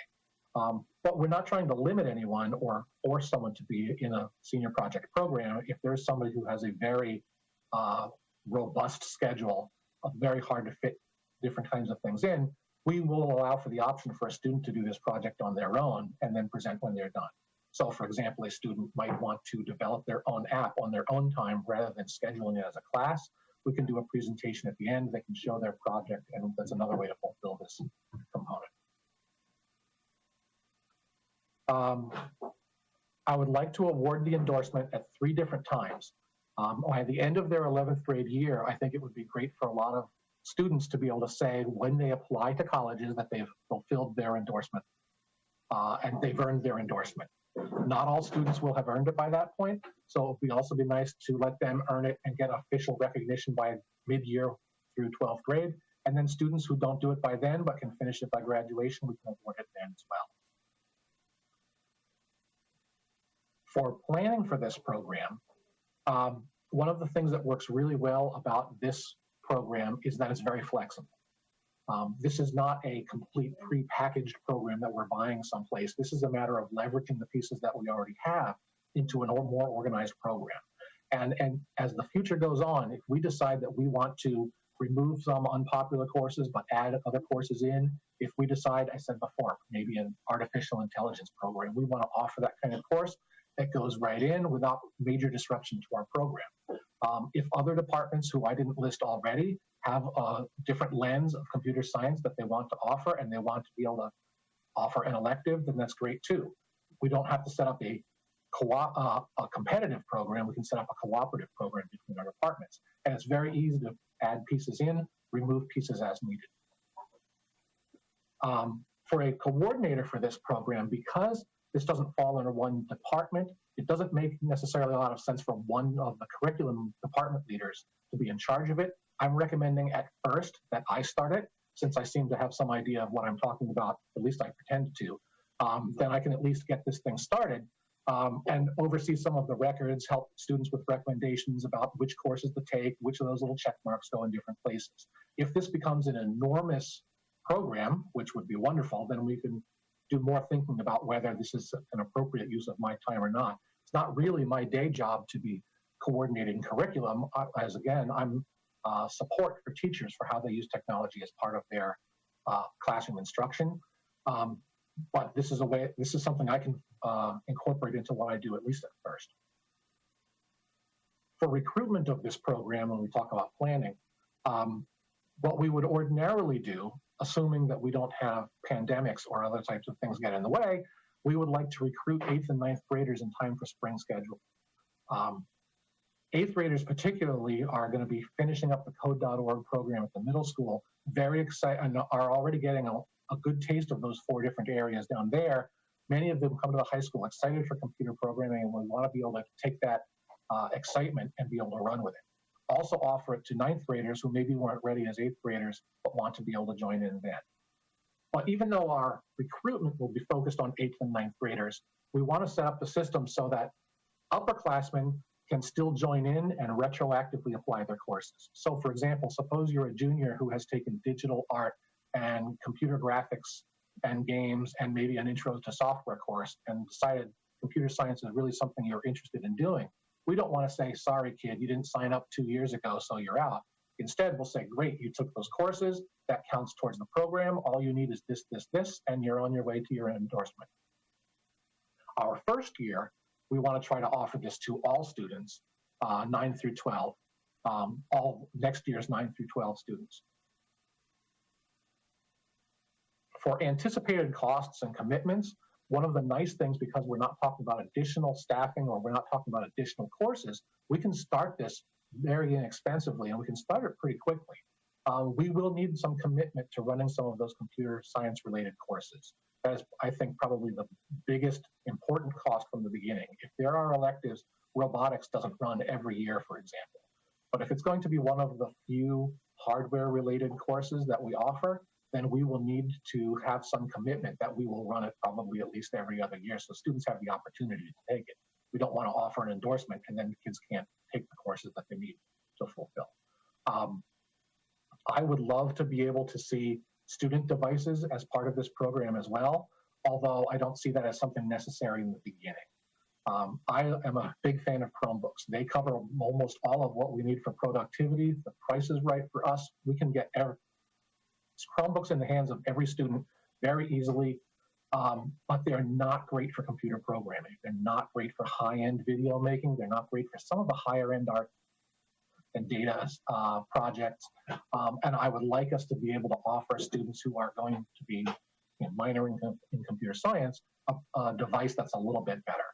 But we're not trying to limit anyone or force someone to be in a senior project program. If there's somebody who has a very robust schedule, very hard to fit different kinds of things in, we will allow for the option for a student to do this project on their own and then present when they're done. So for example, a student might want to develop their own app on their own time rather than scheduling it as a class. We can do a presentation at the end, they can show their project, and that's another way to fulfill this component. I would like to award the endorsement at 3 different times. By the end of their 11th grade year, I think it would be great for a lot of students to be able to say when they apply to colleges that they've fulfilled their endorsement and they've earned their endorsement. Not all students will have earned it by that point, so it would also be nice to let them earn it and get official recognition by mid-year through 12th grade. And then students who don't do it by then but can finish it by graduation, we can award it then as well. For planning for this program, one of the things that works really well about this program is that it's very flexible. This is not a complete pre-packaged program that we're buying someplace. This is a matter of leveraging the pieces that we already have into a more organized program. And as the future goes on, if we decide that we want to remove some unpopular courses but add other courses in, if we decide, I said before, maybe an artificial intelligence program, we want to offer that kind of course that goes right in without major disruption to our program. If other departments who I didn't list already have a different lens of computer science that they want to offer and they want to be able to offer an elective, then that's great too. We don't have to set up a competitive program. We can set up a cooperative program between our departments. And it's very easy to add pieces in, remove pieces as needed. For a coordinator for this program, because this doesn't fall under one department, it doesn't make necessarily a lot of sense for one of the curriculum department leaders to be in charge of it. I'm recommending at first that I start it, since I seem to have some idea of what I'm talking about, at least I pretend to. Then I can at least get this thing started and oversee some of the records, help students with recommendations about which courses to take, which of those little check marks go in different places. If this becomes an enormous program, which would be wonderful, then we can do more thinking about whether this is an appropriate use of my time or not. It's not really my day job to be coordinating curriculum, as again, I'm support for teachers for how they use technology as part of their classroom instruction. But this is something I can incorporate into what I do, at least at first. For recruitment of this program, when we talk about planning, what we would ordinarily do, assuming that we don't have pandemics or other types of things get in the way, we would like to recruit 8th and 9th graders in time for spring schedule. 8th graders particularly are going to be finishing up the code.org program at the middle school, very excited, and are already getting a good taste of those 4 different areas down there. Many of them come to the high school excited for computer programming, and we want to be able to take that excitement and be able to run with it. Also offer it to 9th graders who maybe weren't ready as 8th graders, but want to be able to join in then. But even though our recruitment will be focused on 8th and 9th graders, we want to set up the system so that upperclassmen can still join in and retroactively apply their courses. So for example, suppose you're a junior who has taken digital art and computer graphics and games and maybe an intro to software course and decided computer science is really something you're interested in doing. We don't want to say, sorry kid, you didn't sign up 2 years ago, so you're out. Instead, we'll say, great, you took those courses, that counts towards the program, all you need is this, this, this, and you're on your way to your endorsement. Our first year, we want to try to offer this to all students, 9 through 12, all next year's 9 through 12 students. For anticipated costs and commitments, one of the nice things, because we're not talking about additional staffing or we're not talking about additional courses, we can start this very inexpensively and we can start it pretty quickly. We will need some commitment to running some of those computer science related courses. That is, I think, probably the biggest important cost from the beginning. If there are electives, robotics doesn't run every year, for example. But if it's going to be one of the few hardware-related courses that we offer, then we will need to have some commitment that we will run it probably at least every other year so students have the opportunity to take it. We don't want to offer an endorsement and then kids can't take the courses that they need to fulfill. I would love to be able to see student devices as part of this program as well, although I don't see that as something necessary in the beginning. I am a big fan of Chromebooks. They cover almost all of what we need for productivity. The price is right for us. We can get Chromebooks in the hands of every student very easily, but they're not great for computer programming. They're not great for high-end video making. They're not great for some of the higher-end art and data projects. And I would like us to be able to offer students who are going to be minoring in computer science a device that's a little bit better.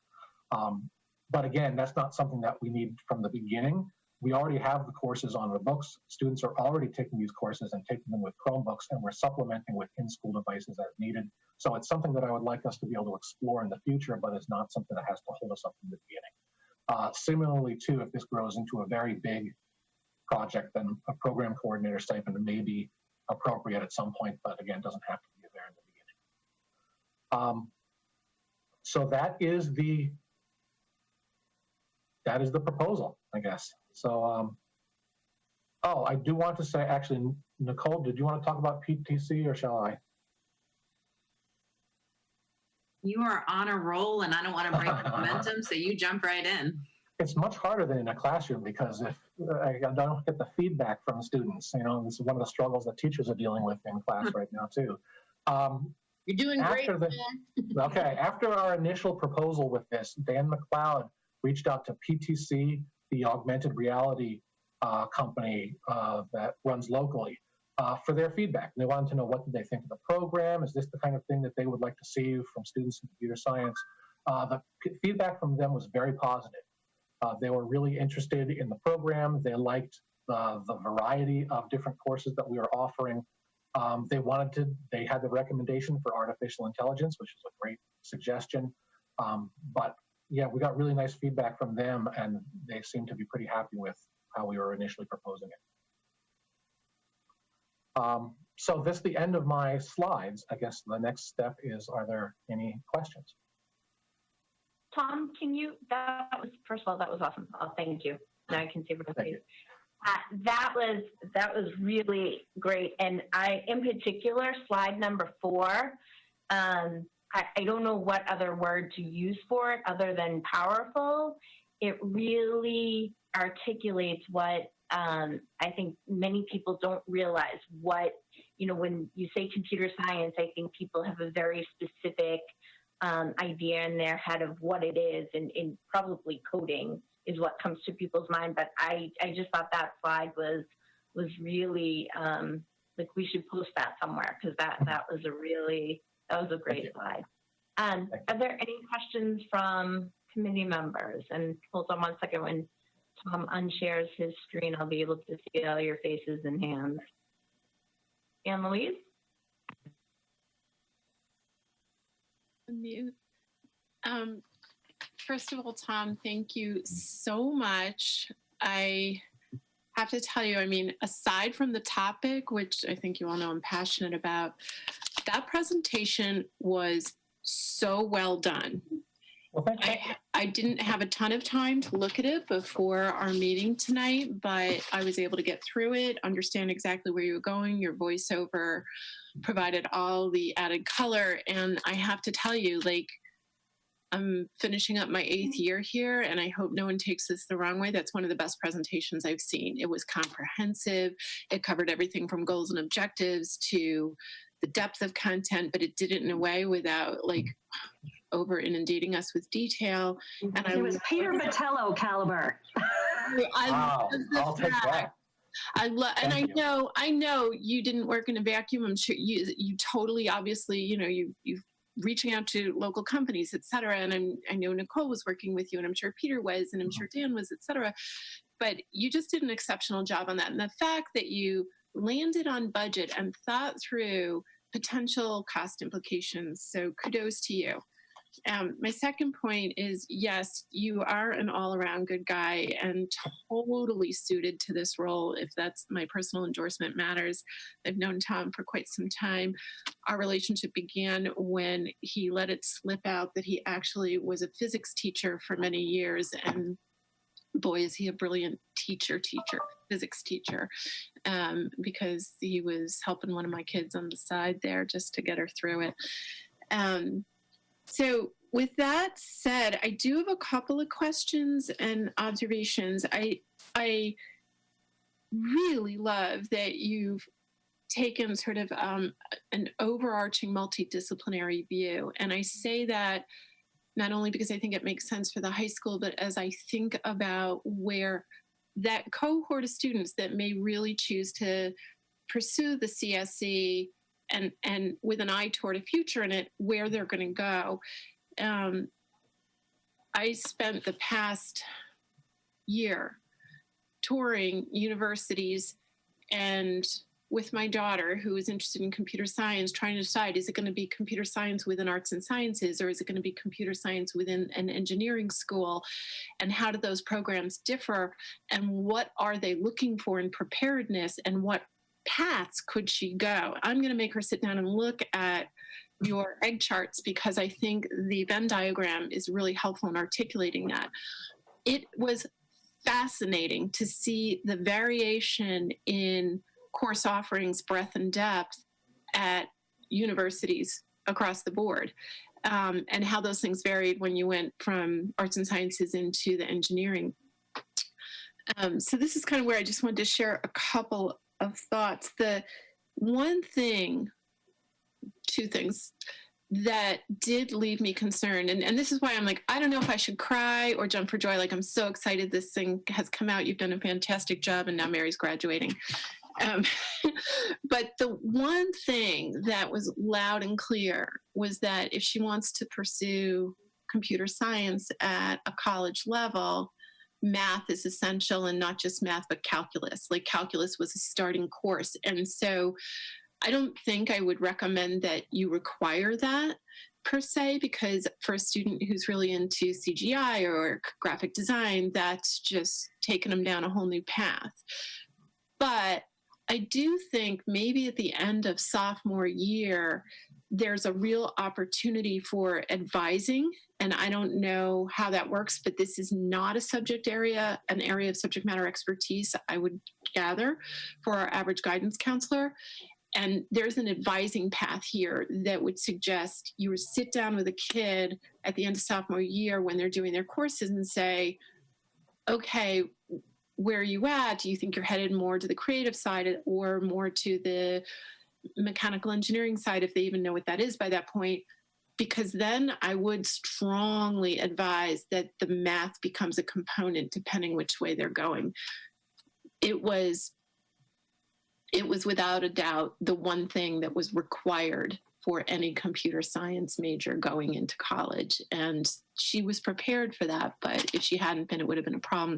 But again, that's not something that we need from the beginning. We already have the courses on the books. Students are already taking these courses and taking them with Chromebooks, and we're supplementing with in-school devices as needed. So it's something that I would like us to be able to explore in the future, but it's not something that has to hold us up from the beginning. Similarly, too, if this grows into a very big project, then a program coordinator stipend may be appropriate at some point, but again, doesn't have to be there in the beginning. So that is the proposal, I guess. So, oh, I do want to say, actually, Nicole, did you want to talk about PTC or shall I? You are on a roll and I don't want to break the momentum, so you jump right in. It's much harder than in a classroom because if I don't get the feedback from students, this is one of the struggles that teachers are dealing with in class right now too. You're doing great. Okay, after our initial proposal with this, Dan McLeod reached out to PTC, the augmented reality company that runs locally, for their feedback. They wanted to know what did they think of the program. Is this the kind of thing that they would like to see from students in computer science? The feedback from them was very positive. They were really interested in the program. They liked the variety of different courses that we were offering. They had the recommendation for artificial intelligence, which is a great suggestion. But yeah, we got really nice feedback from them and they seemed to be pretty happy with how we were initially proposing it. So this is the end of my slides. I guess the next step is, are there any questions? Tom, first of all, that was awesome. Oh, thank you. Now I can see what it is. That was really great. And in particular, slide number 4, I don't know what other word to use for it other than powerful. It really articulates what I think many people don't realize. What, when you say computer science, I think people have a very specific idea in their head of what it is, and probably coding is what comes to people's mind. But I just thought that slide was really like we should post that somewhere because that was a great slide. Are there any questions from committee members? And hold on one second, when Tom unshares his screen, I'll be able to see all your faces and hands. Anne Louise? Unmute. First of all, Tom, thank you so much. I have to tell you, aside from the topic, which I think you all know I'm passionate about, that presentation was so well done. Well, thank you. I didn't have a ton of time to look at it before our meeting tonight, but I was able to get through it, understand exactly where you were going. Your voiceover provided all the added color. And I have to tell you, I'm finishing up my 8th year here, and I hope no one takes this the wrong way. That's one of the best presentations I've seen. It was comprehensive. It covered everything from goals and objectives to the depth of content, but it did it in a way without over inundating us with detail. And it was Peter Botello caliber. Wow, I'll take that. I know you didn't work in a vacuum. I'm sure you totally, obviously, you've reaching out to local companies, et cetera. And I know Nicole was working with you, and I'm sure Peter was, and I'm sure Dan was, et cetera. But you just did an exceptional job on that. And the fact that you landed on budget and thought through potential cost implications. So kudos to you. My second point is, yes, you are an all-around good guy and totally suited to this role, if that's my personal endorsement matters. I've known Tom for quite some time. Our relationship began when he let it slip out that he actually was a physics teacher for many years, and boy, is he a brilliant physics teacher, because he was helping one of my kids on the side there just to get her through it. So with that said, I do have a couple of questions and observations. I really love that you've taken sort of an overarching multidisciplinary view. And I say that not only because I think it makes sense for the high school, but as I think about where that cohort of students that may really choose to pursue the CSE and with an eye toward a future in it, where they're going to go. I spent the past year touring universities and with my daughter, who is interested in computer science, trying to decide, is it going to be computer science within arts and sciences, or is it going to be computer science within an engineering school? And how do those programs differ? And what are they looking for in preparedness? And what paths could she go? I'm going to make her sit down and look at your egg charts, because I think the Venn diagram is really helpful in articulating that. It was fascinating to see the variation in course offerings, breadth and depth at universities across the board, and how those things varied when you went from arts and sciences into the engineering. So this is kind of where I just wanted to share a couple of thoughts. The one thing, two things that did leave me concerned, and this is why I'm like, I don't know if I should cry or jump for joy. Like, I'm so excited this thing has come out. You've done a fantastic job, and now Mary's graduating. But the one thing that was loud and clear was that if she wants to pursue computer science at a college level, math is essential, and not just math, but calculus. Like, calculus was a starting course. And so I don't think I would recommend that you require that per se, because for a student who's really into CGI or graphic design, that's just taking them down a whole new path. But I do think maybe at the end of sophomore year, there's a real opportunity for advising. And I don't know how that works, but this is not an area of subject matter expertise, I would gather, for our average guidance counselor. And there's an advising path here that would suggest you would sit down with a kid at the end of sophomore year when they're doing their courses and say, okay, where are you at? Do you think you're headed more to the creative side or more to the mechanical engineering side, if they even know what that is by that point? Because then I would strongly advise that the math becomes a component depending which way they're going. It was without a doubt the one thing that was required for any computer science major going into college. And she was prepared for that, but if she hadn't been, it would have been a problem.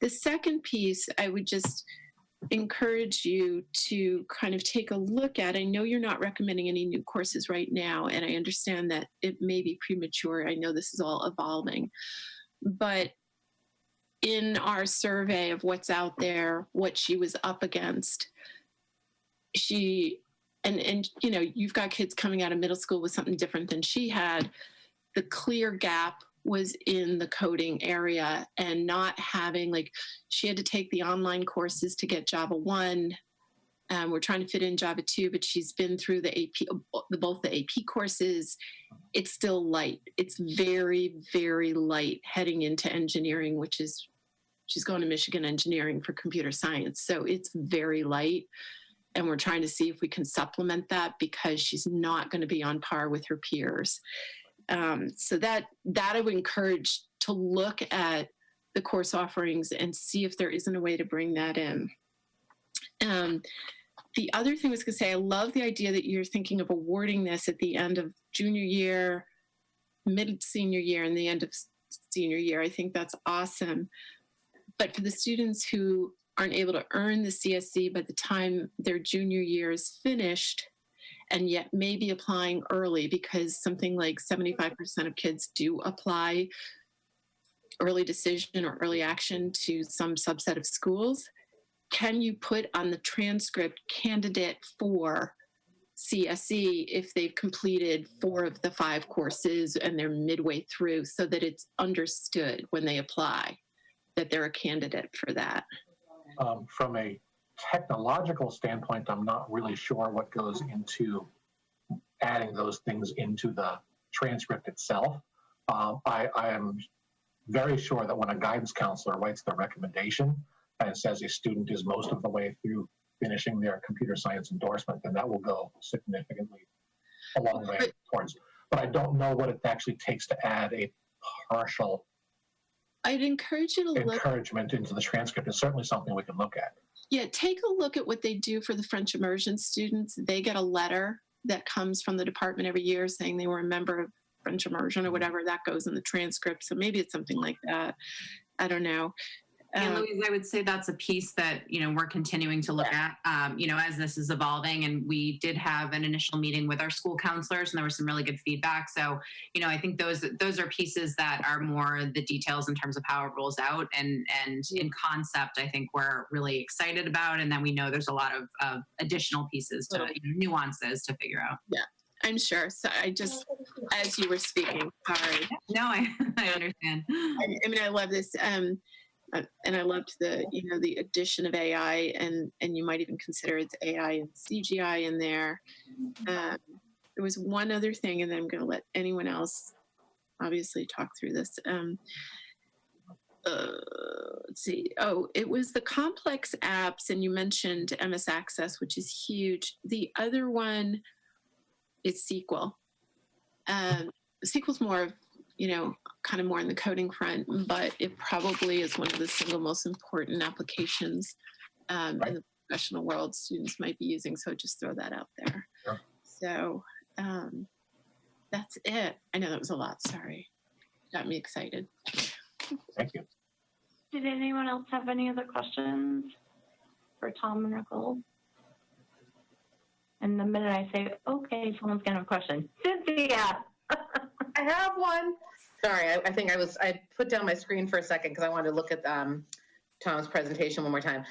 The second piece, I would just encourage you to kind of take a look at. I know you're not recommending any new courses right now, and I understand that it may be premature. I know this is all evolving, but in our survey of what's out there, what she was up against, and you know, you've got kids coming out of middle school with something different than she had. The clear gap was in the coding area, and not having, like, she had to take the online courses to get Java 1. We're trying to fit in Java 2, but she's been through both the AP courses. It's still light. It's very, very light heading into engineering, which is, she's going to Michigan Engineering for computer science. So it's very light. And we're trying to see if we can supplement that, because she's not going to be on par with her peers. So that I would encourage to look at the course offerings and see if there isn't a way to bring that in. The other thing I was going to say, I love the idea that you're thinking of awarding this at the end of junior year, mid-senior year, and the end of senior year. I think that's awesome. But for the students who aren't able to earn the CSE by the time their junior year is finished, and yet maybe applying early, because something like 75% of kids do apply early decision or early action to some subset of schools. Can you put on the transcript candidate for CSE if they've completed 4 of the 5 courses and they're midway through, so that it's understood when they apply that they're a candidate for that? From a technological standpoint, I'm not really sure what goes into adding those things into the transcript itself. I am very sure that when a guidance counselor writes the recommendation and it says a student is most of the way through finishing their computer science endorsement, then that will go significantly a long way towards. But I don't know what it actually takes to add a partial I'd encourage you to look. encouragement into the transcript. It's certainly something we can look at. Yeah, take a look at what they do for the French immersion students. They get a letter that comes from the department every year saying they were a member of French immersion or whatever. That goes in the transcript. So maybe it's something like that. I don't know. And Louise, I would say that's a piece that, we're continuing to look at, as this is evolving. And we did have an initial meeting with our school counselors and there was some really good feedback. So, I think those are pieces that are more the details in terms of how it rolls out. And in concept, I think we're really excited about. And then we know there's a lot of additional pieces to nuances to figure out. Yeah, I'm sure. So I just, as you were speaking, sorry. No, I understand. I mean, I love this. And I loved the addition of AI, and you might even consider it's AI and CGI in there. There was one other thing, and then I'm going to let anyone else obviously talk through this. Let's see. Oh, it was the complex apps, and you mentioned MS Access, which is huge. The other one is SQL. SQL's more of, kind of more in the coding front, but it probably is one of the single most important applications in the professional world students might be using. So just throw that out there. Sure. So that's it. I know that was a lot. Sorry. Got me excited. Thank you. Did anyone else have any other questions for Tom and Nicole? And the minute I say, okay, someone's going to have a question. Cynthia. I have one. Sorry, I think I put down my screen for a second because I wanted to look at Tom's presentation one more time.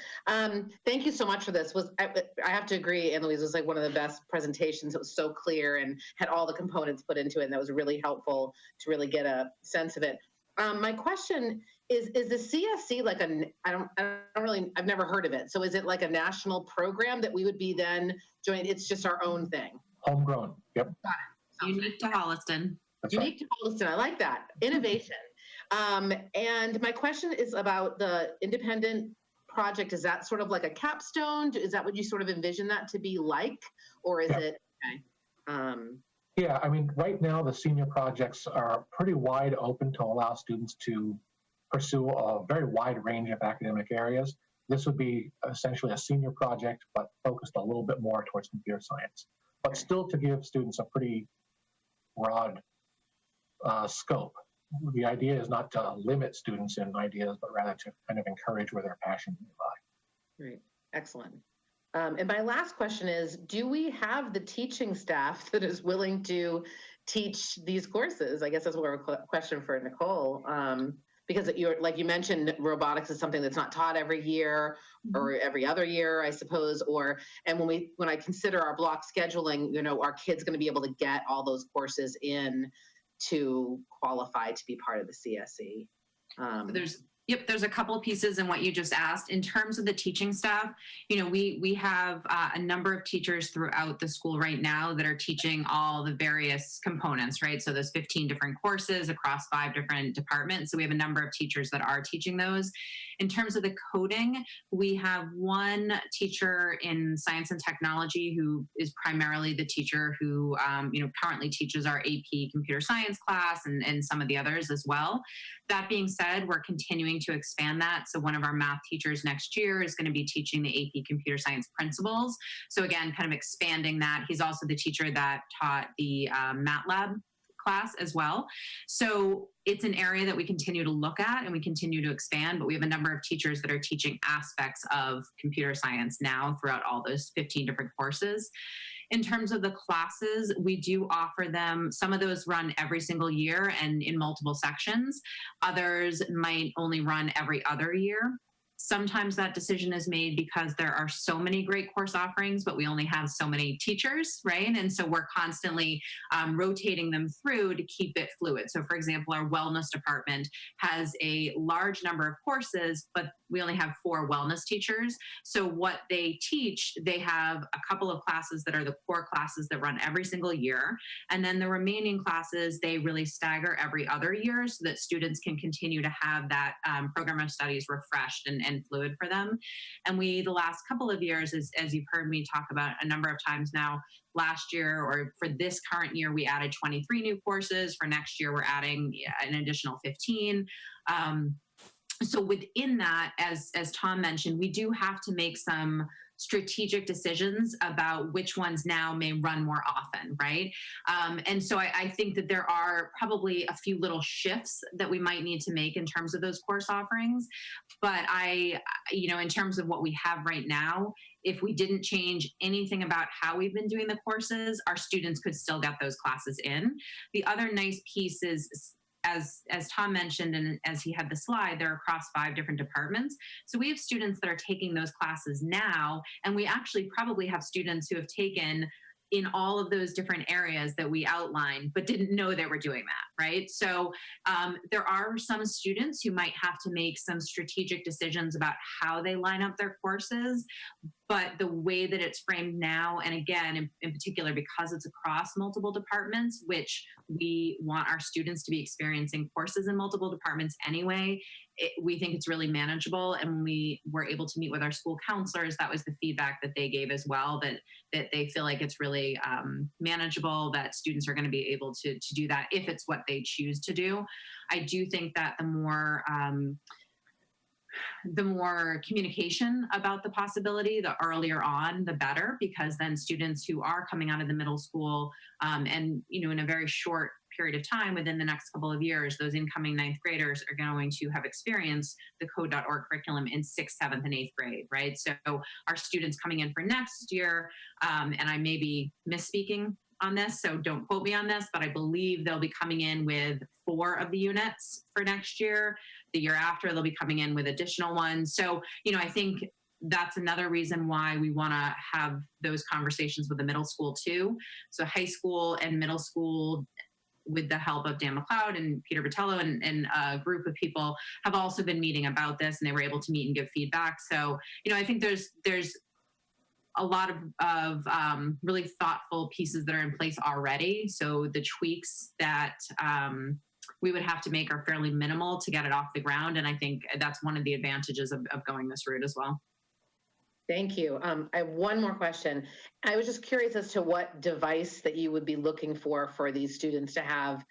Thank you so much for this. I have to agree, Anne Louise, it was like one of the best presentations. It was so clear and had all the components put into it, and that was really helpful to really get a sense of it. My question is the CSC like I've never heard of it. So is it like a national program that we would be then joining? It's just our own thing. Homegrown. Yep. Got it. Unique to Holliston. That's Unique to Holliston. I like that. Innovation. And my question is about the independent project. Is that sort of like a capstone? Is that what you sort of envision that to be like? Or is it, okay. Yeah, I mean, right now the senior projects are pretty wide open to allow students to pursue a very wide range of academic areas. This would be essentially a senior project, but focused a little bit more towards computer science, but still to give students a pretty broad scope. The idea is not to limit students in ideas, but rather to kind of encourage where their passions lie. Right. Excellent. And my last question is, do we have the teaching staff that is willing to teach these courses? I guess that's more of a question for Nicole. Because like you mentioned, robotics is something that's not taught every year or every other year, I suppose. And when I consider our block scheduling, our kids going to be able to get all those courses in to qualify to be part of the CSE. There's a couple of pieces in what you just asked. In terms of the teaching staff, we have a number of teachers throughout the school right now that are teaching all the various components, right? So there's 15 different courses across 5 different departments. So we have a number of teachers that are teaching those. In terms of the coding, we have one teacher in science and technology who is primarily the teacher who, currently teaches our AP computer science class and some of the others as well. That being said, we're continuing to expand that. So one of our math teachers next year is going to be teaching the AP computer science principles. So again, kind of expanding that. He's also the teacher that taught the MATLAB class as well. So it's an area that we continue to look at and we continue to expand, but we have a number of teachers that are teaching aspects of computer science now throughout all those 15 different courses. In terms of the classes, we do offer them, some of those run every single year and in multiple sections. Others might only run every other year. Sometimes that decision is made because there are so many great course offerings, but we only have so many teachers, right? And so we're constantly rotating them through to keep it fluid. So for example, our wellness department has a large number of courses, but we only have 4 wellness teachers. So what they teach, they have a couple of classes that are the core classes that run every single year. And then the remaining classes, they really stagger every other year so that students can continue to have that program of studies refreshed and fluid for them. And we, the last couple of years, as you've heard me talk about a number of times now, last year or for this current year, we added 23 new courses. For next year, we're adding an additional 15. So within that, as Tom mentioned, we do have to make some strategic decisions about which ones now may run more often, right? And so I think that there are probably a few little shifts that we might need to make in terms of those course offerings. But in terms of what we have right now, if we didn't change anything about how we've been doing the courses, our students could still get those classes in. The other nice piece is, as Tom mentioned, and as he had the slide, they're across 5 different departments. So we have students that are taking those classes now, and we actually probably have students who have taken in all of those different areas that we outlined, but didn't know they were doing that, right? So there are some students who might have to make some strategic decisions about how they line up their courses, but the way that it's framed now, and again, in particular, because it's across multiple departments, which we want our students to be experiencing courses in multiple departments anyway, we think it's really manageable. And when we were able to meet with our school counselors, that was the feedback that they gave as well, that they feel like it's really manageable, that students are going to be able to do that if it's what they choose to do. I do think that the more communication about the possibility, the earlier on, the better, because then students who are coming out of the middle school and, in a very short period of time, within the next couple of years, those incoming 9th graders are going to have experienced the code.org curriculum in 6th, 7th, and 8th grade, right? So our students coming in for next year, and I may be misspeaking on this, so don't quote me on this, but I believe they'll be coming in with 4 of the units for next year. The year after, they'll be coming in with additional ones. So, I think that's another reason why we want to have those conversations with the middle school too. So high school and middle school, with the help of Dan McLeod and Peter Botello and a group of people, have also been meeting about this, and they were able to meet and give feedback. So, I think there's a lot of really thoughtful pieces that are in place already. So the tweaks that we would have to make are fairly minimal to get it off the ground. And I think that's one of the advantages of going this route as well. Thank you. I have one more question. I was just curious as to what device that you would be looking for these students to have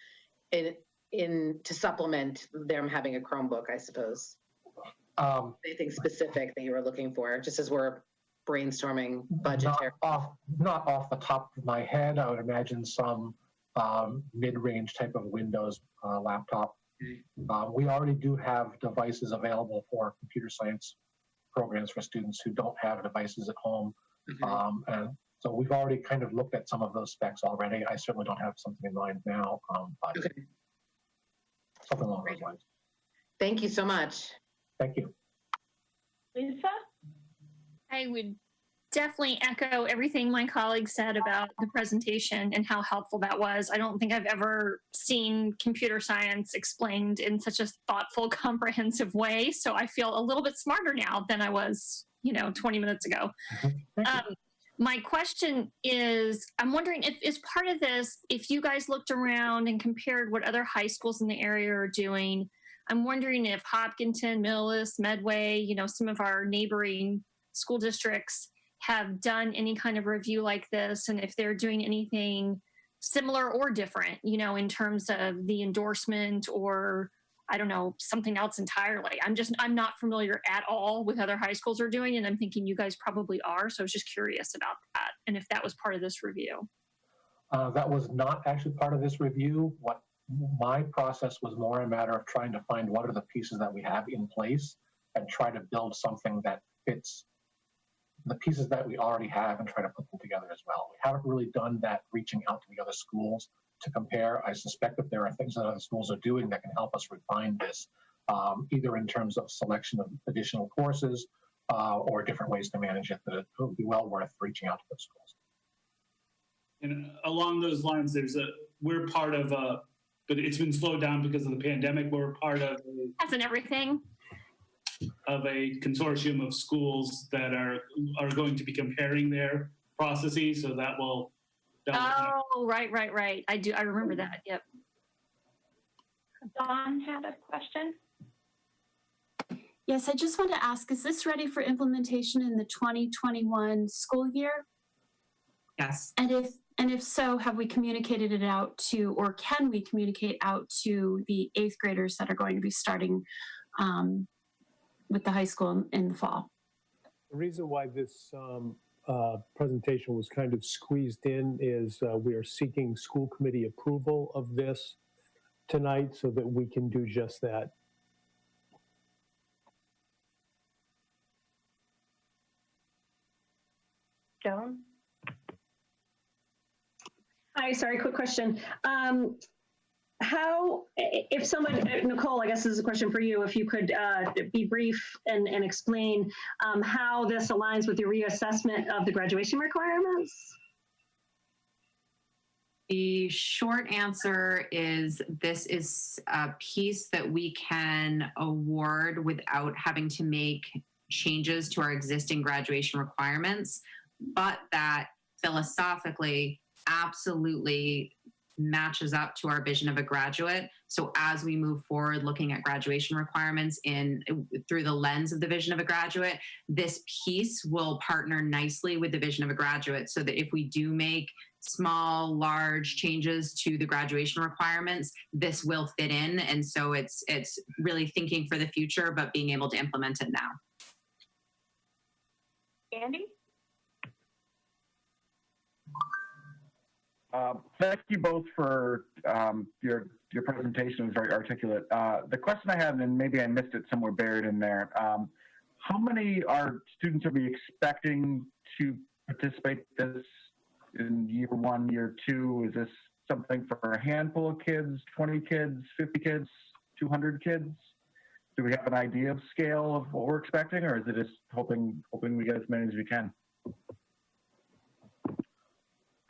to supplement them having a Chromebook, I suppose. Anything specific that you were looking for, just as we're brainstorming budgetary? Not off the top of my head. I would imagine some mid-range type of Windows laptop. We already do have devices available for computer science programs for students who don't have devices at home. And so we've already kind of looked at some of those specs already. I certainly don't have something in mind now, but something along those lines. Thank you so much. Thank you. Lisa? I would definitely echo everything my colleagues said about the presentation and how helpful that was. I don't think I've ever seen computer science explained in such a thoughtful, comprehensive way. So I feel a little bit smarter now than I was, 20 minutes ago. My question is, I'm wondering if, as part of this, if you guys looked around and compared what other high schools in the area are doing, I'm wondering if Hopkinton, Millis, Medway, some of our neighboring school districts have done any kind of review like this, and if they're doing anything similar or different, in terms of the endorsement or, I don't know, something else entirely. I'm not familiar at all with other high schools are doing, and I'm thinking you guys probably are. So I was just curious about that, and if that was part of this review. That was not actually part of this review. What my process was more a matter of trying to find what are the pieces that we have in place and try to build something that fits the pieces that we already have and try to put them together as well. We haven't really done that reaching out to the other schools to compare. I suspect that there are things that other schools are doing that can help us refine this, either in terms of selection of additional courses or different ways to manage it, that it would be well worth reaching out to those schools. And along those lines, we're part of but it's been slowed down because of the pandemic. We're part of Hasn't everything? a consortium of schools that are going to be comparing their processes. So that will Oh, right. I remember that. Yep. Dawn had a question. Yes, I just want to ask, is this ready for implementation in the 2021 school year? Yes. And if so, have we communicated it out to, or can we communicate out to the 8th graders that are going to be starting with the high school in the fall? The reason why this presentation was kind of squeezed in is we are seeking school committee approval of this tonight so that we can do just that. Joan? Hi, sorry, quick question. How, if someone, Nicole, I guess this is a question for you, if you could be brief and explain how this aligns with your reassessment of the graduation requirements? The short answer is this is a piece that we can award without having to make changes to our existing graduation requirements, but that philosophically absolutely matches up to our vision of a graduate. So as we move forward looking at graduation requirements through the lens of the vision of a graduate, this piece will partner nicely with the vision of a graduate, so that if we do make small, large changes to the graduation requirements, this will fit in. And so it's really thinking for the future, but being able to implement it now. Andy? Thank you both for your presentation. It was very articulate. The question I had, and maybe I missed it somewhere buried in there, how many students are we expecting to participate this in year 1, year 2? Is this something for a handful of kids, 20 kids, 50 kids, 200 kids? Do we have an idea of scale of what we're expecting, or is it just hoping we get as many as we can?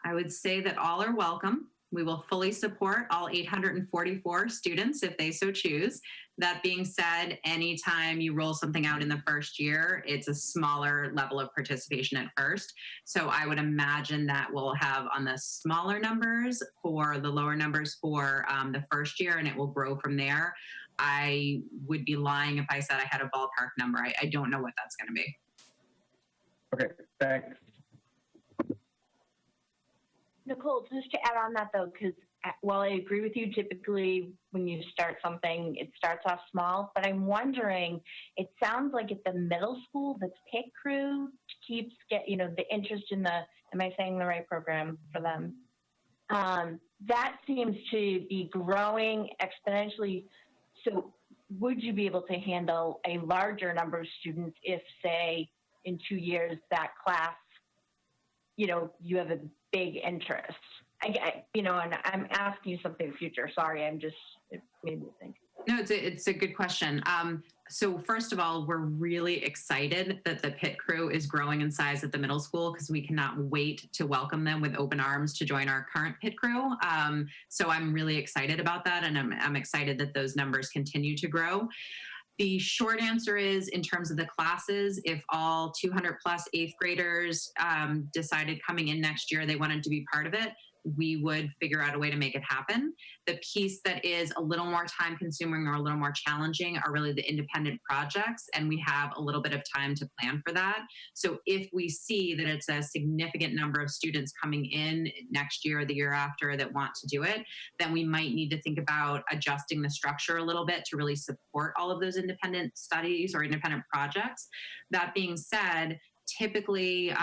I would say that all are welcome. We will fully support all 844 students if they so choose. That being said, anytime you roll something out in the first year, it's a smaller level of participation at first. So I would imagine that we'll have on the smaller numbers for the lower numbers for the first year, and it will grow from there. I would be lying if I said I had a ballpark number. I don't know what that's going to be. Okay, thanks. Nicole, just to add on that though, because while I agree with you, typically when you start something, it starts off small, but I'm wondering, it sounds like at the middle school, the pit crew keeps the interest in am I saying the right program for them? That seems to be growing exponentially. So would you be able to handle a larger number of students if, say, in 2 years, that class, you have a big interest? And I'm asking you something in the future. Sorry, it made me think. No, it's a good question. So first of all, we're really excited that the pit crew is growing in size at the middle school, because we cannot wait to welcome them with open arms to join our current pit crew. So I'm really excited about that, and I'm excited that those numbers continue to grow. The short answer is, in terms of the classes, if all 200 plus 8th graders decided coming in next year they wanted to be part of it, we would figure out a way to make it happen. The piece that is a little more time consuming or a little more challenging are really the independent projects, and we have a little bit of time to plan for that. So if we see that it's a significant number of students coming in next year or the year after that want to do it, then we might need to think about adjusting the structure a little bit to really support all of those independent studies or independent projects. That being said, typically,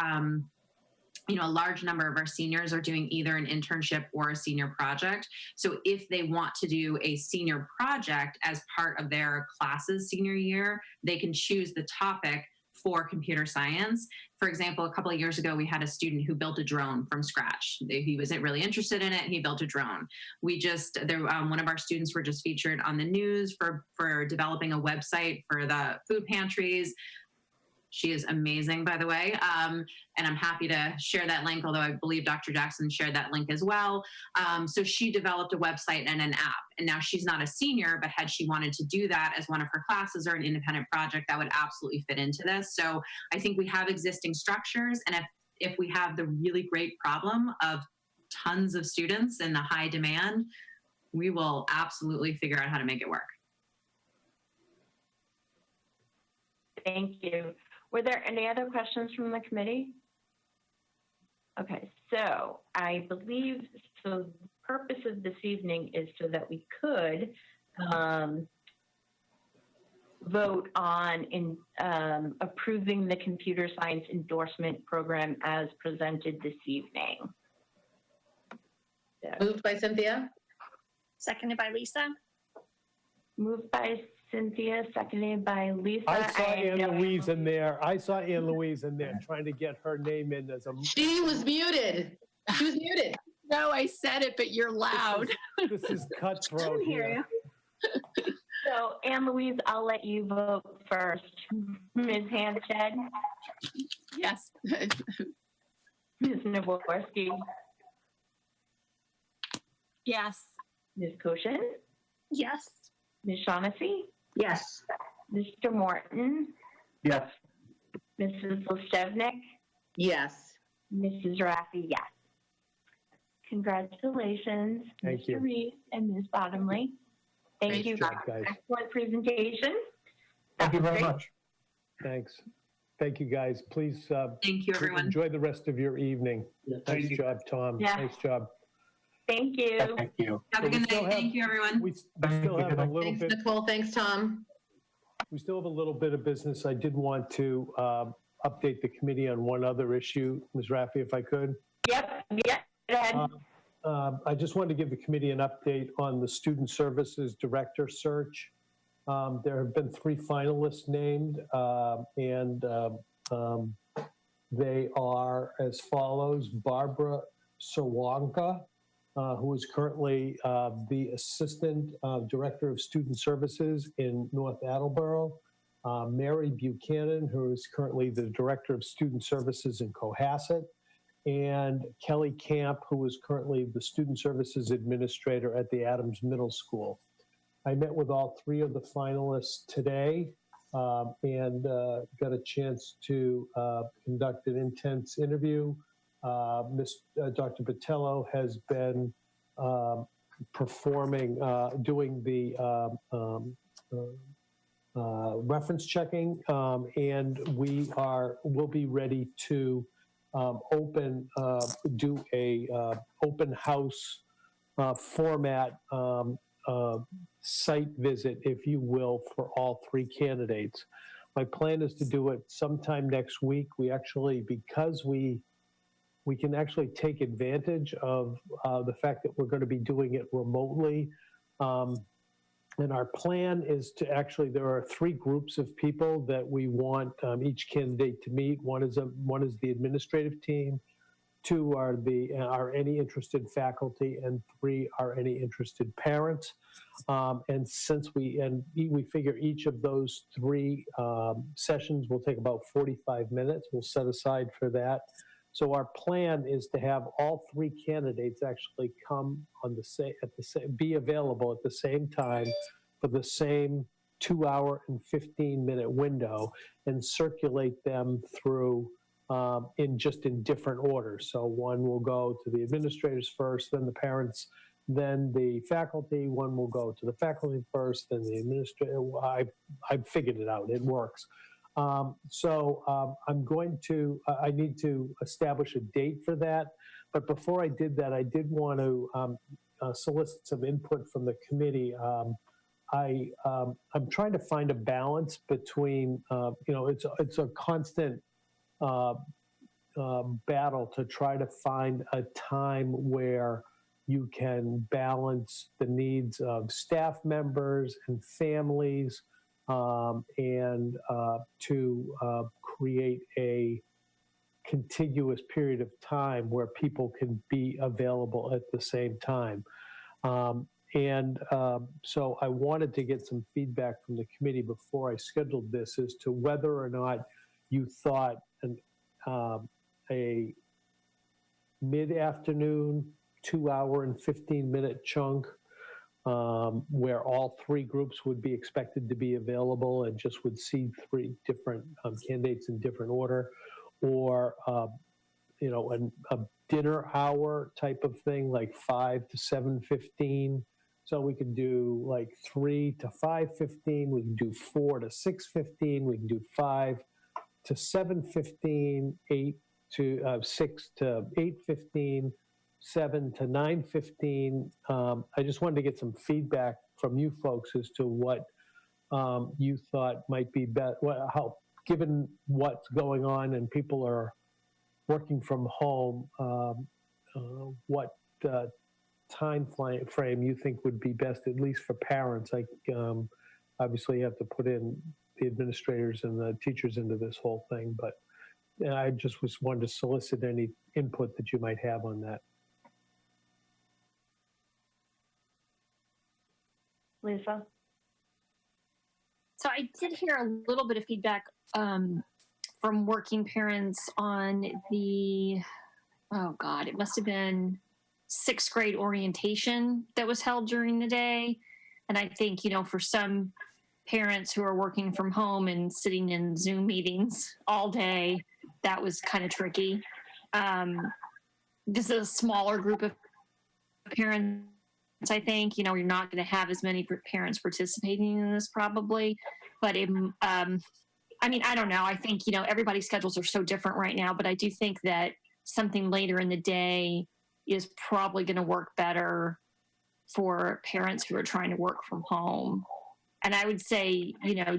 a large number of our seniors are doing either an internship or a senior project. So if they want to do a senior project as part of their class's senior year, they can choose the topic for computer science. For example, a couple of years ago, we had a student who built a drone from scratch. He wasn't really interested in it. He built a drone. One of our students were just featured on the news for developing a website for the food pantries. She is amazing, by the way. And I'm happy to share that link, although I believe Dr. Jackson shared that link as well. So she developed a website and an app. And now she's not a senior, but had she wanted to do that as one of her classes or an independent project, that would absolutely fit into this. So I think we have existing structures. And if we have the really great problem of tons of students and the high demand, we will absolutely figure out how to make it work. Thank you. Were there any other questions from the committee? Okay, so I believe, so the purpose of this evening is so that we could vote on approving the computer science endorsement program as presented this evening. So, Moved by Cynthia. Seconded by Lisa. moved by Cynthia, seconded by Lisa. I saw and Ann Louise in there. I saw Ann Louise in there trying to get her name in as a. She was muted. She was muted. No, I said it, but you're loud. This is cutthroat here. So, Ann Louise, I'll let you vote first. Ms. Hanchett, Yes. Ms. Naworski, Yes. Ms. Koshin, Yes. Ms. Shaughnessy, Yes. Mr. Morton, Yes. Mrs. Listevnik, Yes. Mrs. Raffi, yes. Congratulations, Thank you. Mr. Reed and Ms. Bottomley. Thank Great you. job, guys. Excellent presentation. Thank you That was very great. much. Thank you, guys. Please Thank you, everyone. enjoy the rest of your evening. Thank Nice you. job, Tom. Yeah. Nice job. Thank you. Thank you. Have a So we good still night. have- Thank you, everyone. We Thank still you. have a little Thanks, bit. Nicole. Thanks, Tom. We still have a little bit of business. I did want to update the committee on one other issue, Ms. Raffi, if I could. Yep, go ahead. I just wanted to give the committee an update on the Student Services Director search. There have been 3 finalists named, and they are as follows: Barbara Sawanka, who is currently the Assistant Director of Student Services in North Attleboro; Mary Buchanan, who is currently the Director of Student Services in Cohasset; and Kelly Camp, who is currently the Student Services Administrator at the Adams Middle School. I met with all 3 of the finalists today and got a chance to conduct an intense interview. Dr. Botello has been doing the reference checking, and we'll be ready to do a open house format site visit, if you will, for all 3 candidates. My plan is to do it sometime next week. Because we can actually take advantage of the fact that we're going to be doing it remotely. And our plan is to there are 3 groups of people that we want each candidate to meet. One is the administrative team, 2 are any interested faculty, and 3 are any interested parents. And since we figure each of those 3 sessions will take about 45 minutes, we'll set aside for that. So our plan is to have all 3 candidates actually come be available at the same time for the same 2-hour and 15-minute window, and circulate them through in different orders. So one will go to the administrators first, then the parents, then the faculty. One will go to the faculty first, then the administrator. I've figured it out. It works. I need to establish a date for that. But before I did that, I did want to solicit some input from the committee. I'm trying to find a balance between, it's a constant battle to try to find a time where you can balance the needs of staff members and families, and to create a contiguous period of time where people can be available at the same time. So I wanted to get some feedback from the committee before I scheduled this as to whether or not you thought a mid-afternoon, 2-hour and 15-minute chunk where all three groups would be expected to be available and just would see three different candidates in different order, or a dinner hour type of thing, like 5 to 7:15. So we could do like 3 to 5:15. We can do 4 to 6:15. We can do 5 to 7:15, 6 to 8:15, 7 to 9:15. I just wanted to get some feedback from you folks as to what you thought might be best. How, given what's going on and people are working from home, what time frame you think would be best, at least for parents. Like, obviously you have to put in the administrators and the teachers into this whole thing, but I just wanted to solicit any input that you might have on that. Lisa? So I did hear a little bit of feedback from working parents on the, it must have been 6th grade orientation that was held during the day. And I think, for some parents who are working from home and sitting in Zoom meetings all day, that was kind of tricky. This is a smaller group of parents, I think. You're not going to have as many parents participating in this probably. But I don't know. I think, everybody's schedules are so different right now, but I do think that something later in the day is probably going to work better for parents who are trying to work from home. And I would say,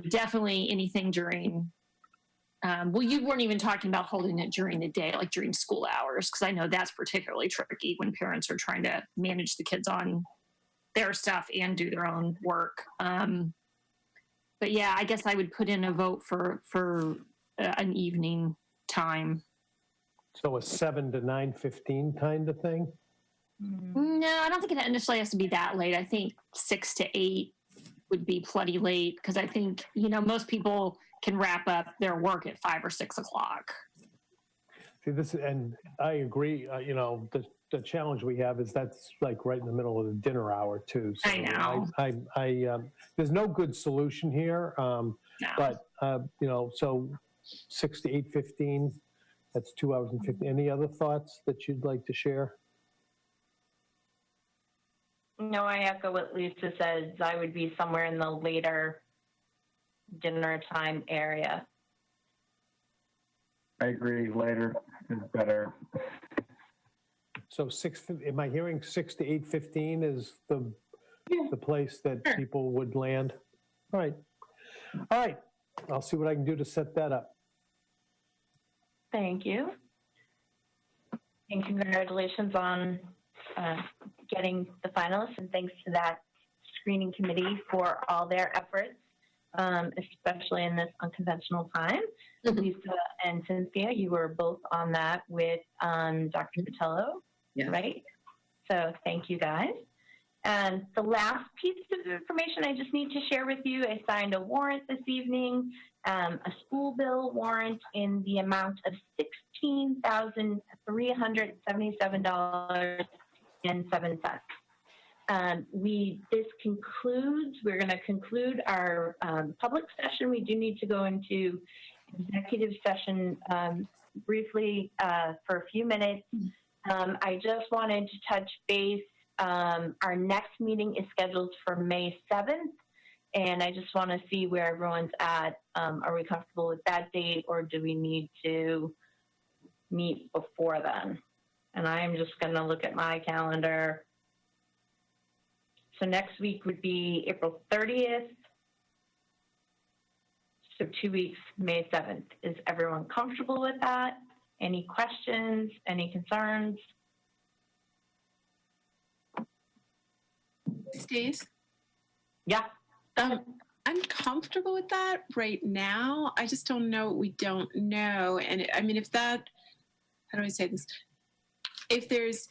definitely anything during, you weren't even talking about holding it during the day, like during school hours, because I know that's particularly tricky when parents are trying to manage the kids on their stuff and do their own work. But yeah, I guess I would put in a vote for an evening time. So a 7 to 9:15 kind of thing? No, I don't think it initially has to be that late. I think 6 to 8 would be plenty late, because I think, most people can wrap up their work at 5 or 6 o'clock. See, and I agree, the challenge we have is that's like right in the middle of the dinner hour too. So I know. I there's no good solution here, No. but, so 6 to 8:15, that's 2 hours and 50. Any other thoughts that you'd like to share? No, I echo what Lisa says. I would be somewhere in the later dinner time area. I agree. Later is better. So am I hearing 6 to 8:15 is the place that people would land? All right. I'll see what I can do to set that up. Thank you. And congratulations on getting the finalists, and thanks to that screening committee for all their efforts, especially in this unconventional time. Lisa and Cynthia, you were both on that with Dr. Patello, Yes. right? So thank you guys. And the last piece of information I just need to share with you, I signed a warrant this evening, a school bill warrant in the amount of $16,377.07. We're going to conclude our public session. We do need to go into executive session briefly for a few minutes. I just wanted to touch base. Our next meeting is scheduled for May 7th, and I just want to see where everyone's at. Are we comfortable with that date, or do we need to meet before then? And I'm just going to look at my calendar. So next week would be April 30th. So 2 weeks, May 7th. Is everyone comfortable with that? Any questions? Any concerns? Stace? Yeah. I'm comfortable with that right now. I just don't know what we don't know. And I mean, if that, how do I say this? If there's,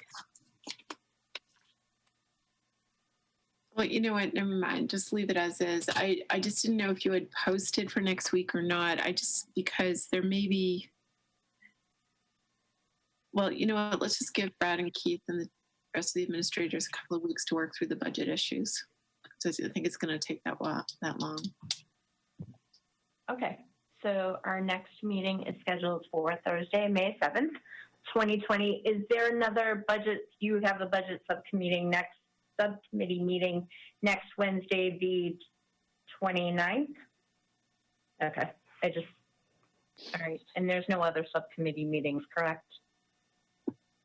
well, you know what? Never mind. Just leave it as is. I just didn't know if you had posted for next week or not. Because there may be, well, you know what? Let's just give Brad and Keith and the rest of the administrators a couple of weeks to work through the budget issues. So I think it's going to take that long. Okay, so our next meeting is scheduled for Thursday, May 7th, 2020. Is there another budget? You have a budget subcommittee meeting next Wednesday, the 29th? Okay, all right. And there's no other subcommittee meetings, correct?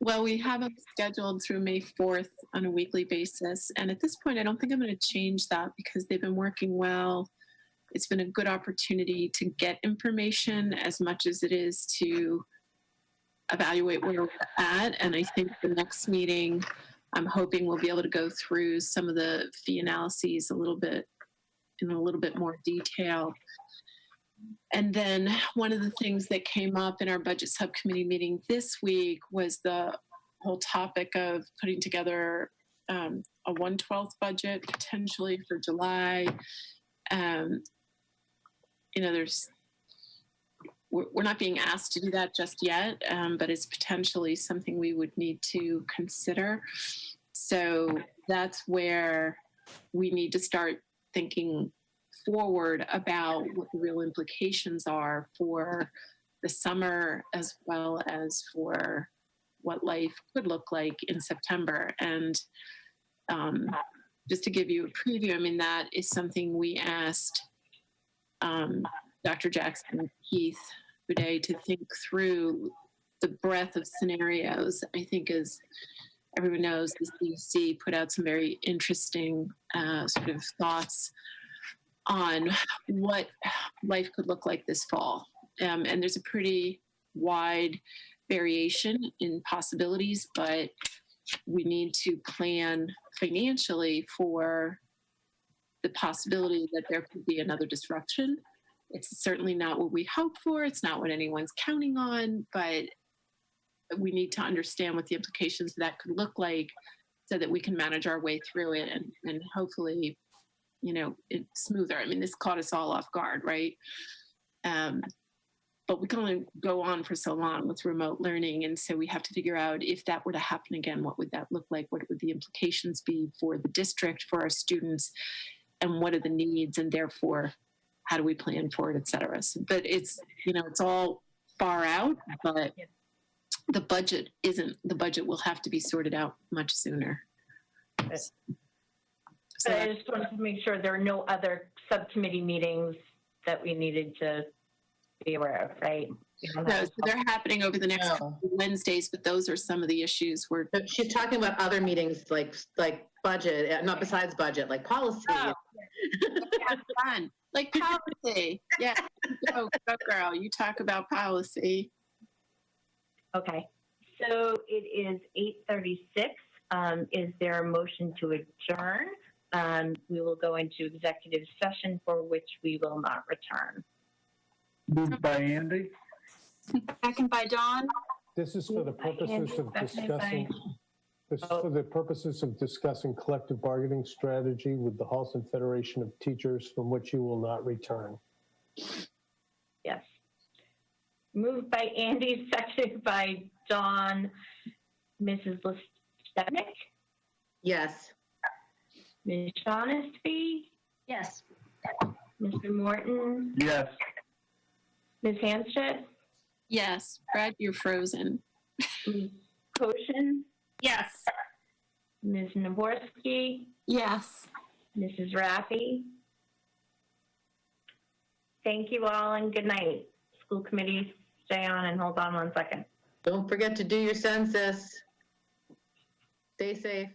Well, we have them scheduled through May 4th on a weekly basis. And at this point, I don't think I'm going to change that because they've been working well. It's been a good opportunity to get information as much as it is to evaluate where we're at. And I think the next meeting, I'm hoping we'll be able to go through some of the fee analyses in a little bit more detail. And then one of the things that came up in our budget subcommittee meeting this week was the whole topic of putting together a 1/12 budget potentially for July. We're not being asked to do that just yet, but it's potentially something we would need to consider. So that's where we need to start thinking forward about what the real implications are for the summer as well as for what life could look like in September. And just to give you a preview, I mean, that is something we asked Dr. Jackson and Keith today to think through the breadth of scenarios. I think, as everyone knows, the CDC put out some very interesting sort of thoughts on what life could look like this fall. And there's a pretty wide variation in possibilities, but we need to plan financially for the possibility that there could be another disruption. It's certainly not what we hope for. It's not what anyone's counting on, but we need to understand what the implications of that could look like so that we can manage our way through it and hopefully, it's smoother. I mean, this caught us all off guard, right? But we can only go on for so long with remote learning. And so we have to figure out, if that were to happen again, what would that look like? What would the implications be for the district, for our students, and what are the needs? And therefore, how do we plan for it, et cetera? So, but it's all far out, but the budget will have to be sorted out much sooner. So I just wanted to make sure there are no other subcommittee meetings that we needed to be aware of, right? No, so they're happening over the next couple of Wednesdays, but those are some of the issues where She's talking about other meetings like budget, not besides budget, like policy. Oh, yeah, fun. Like policy. Yeah, go girl. You talk about policy. Okay, so it is 8:36. Is there a motion to adjourn? We will go into executive session for which we will not return. Moved by Andy. Second by Dawn. This is for the purposes of discussing, collective bargaining strategy with the Holliston Federation of Teachers, from which you will not return. Yes. Moved by Andy, seconded by Dawn. Mrs. Listenick? Yes. Ms. Shaughnessy? Yes. Mr. Morton? Yes. Ms. Hanstead? Yes, Brad, you're frozen. Ms. Koshin? Yes. Ms. Naborski? Yes. Mrs. Raffi? Thank you all and good night. School committee, stay on and hold on 1 second. Don't forget to do your census. Stay safe.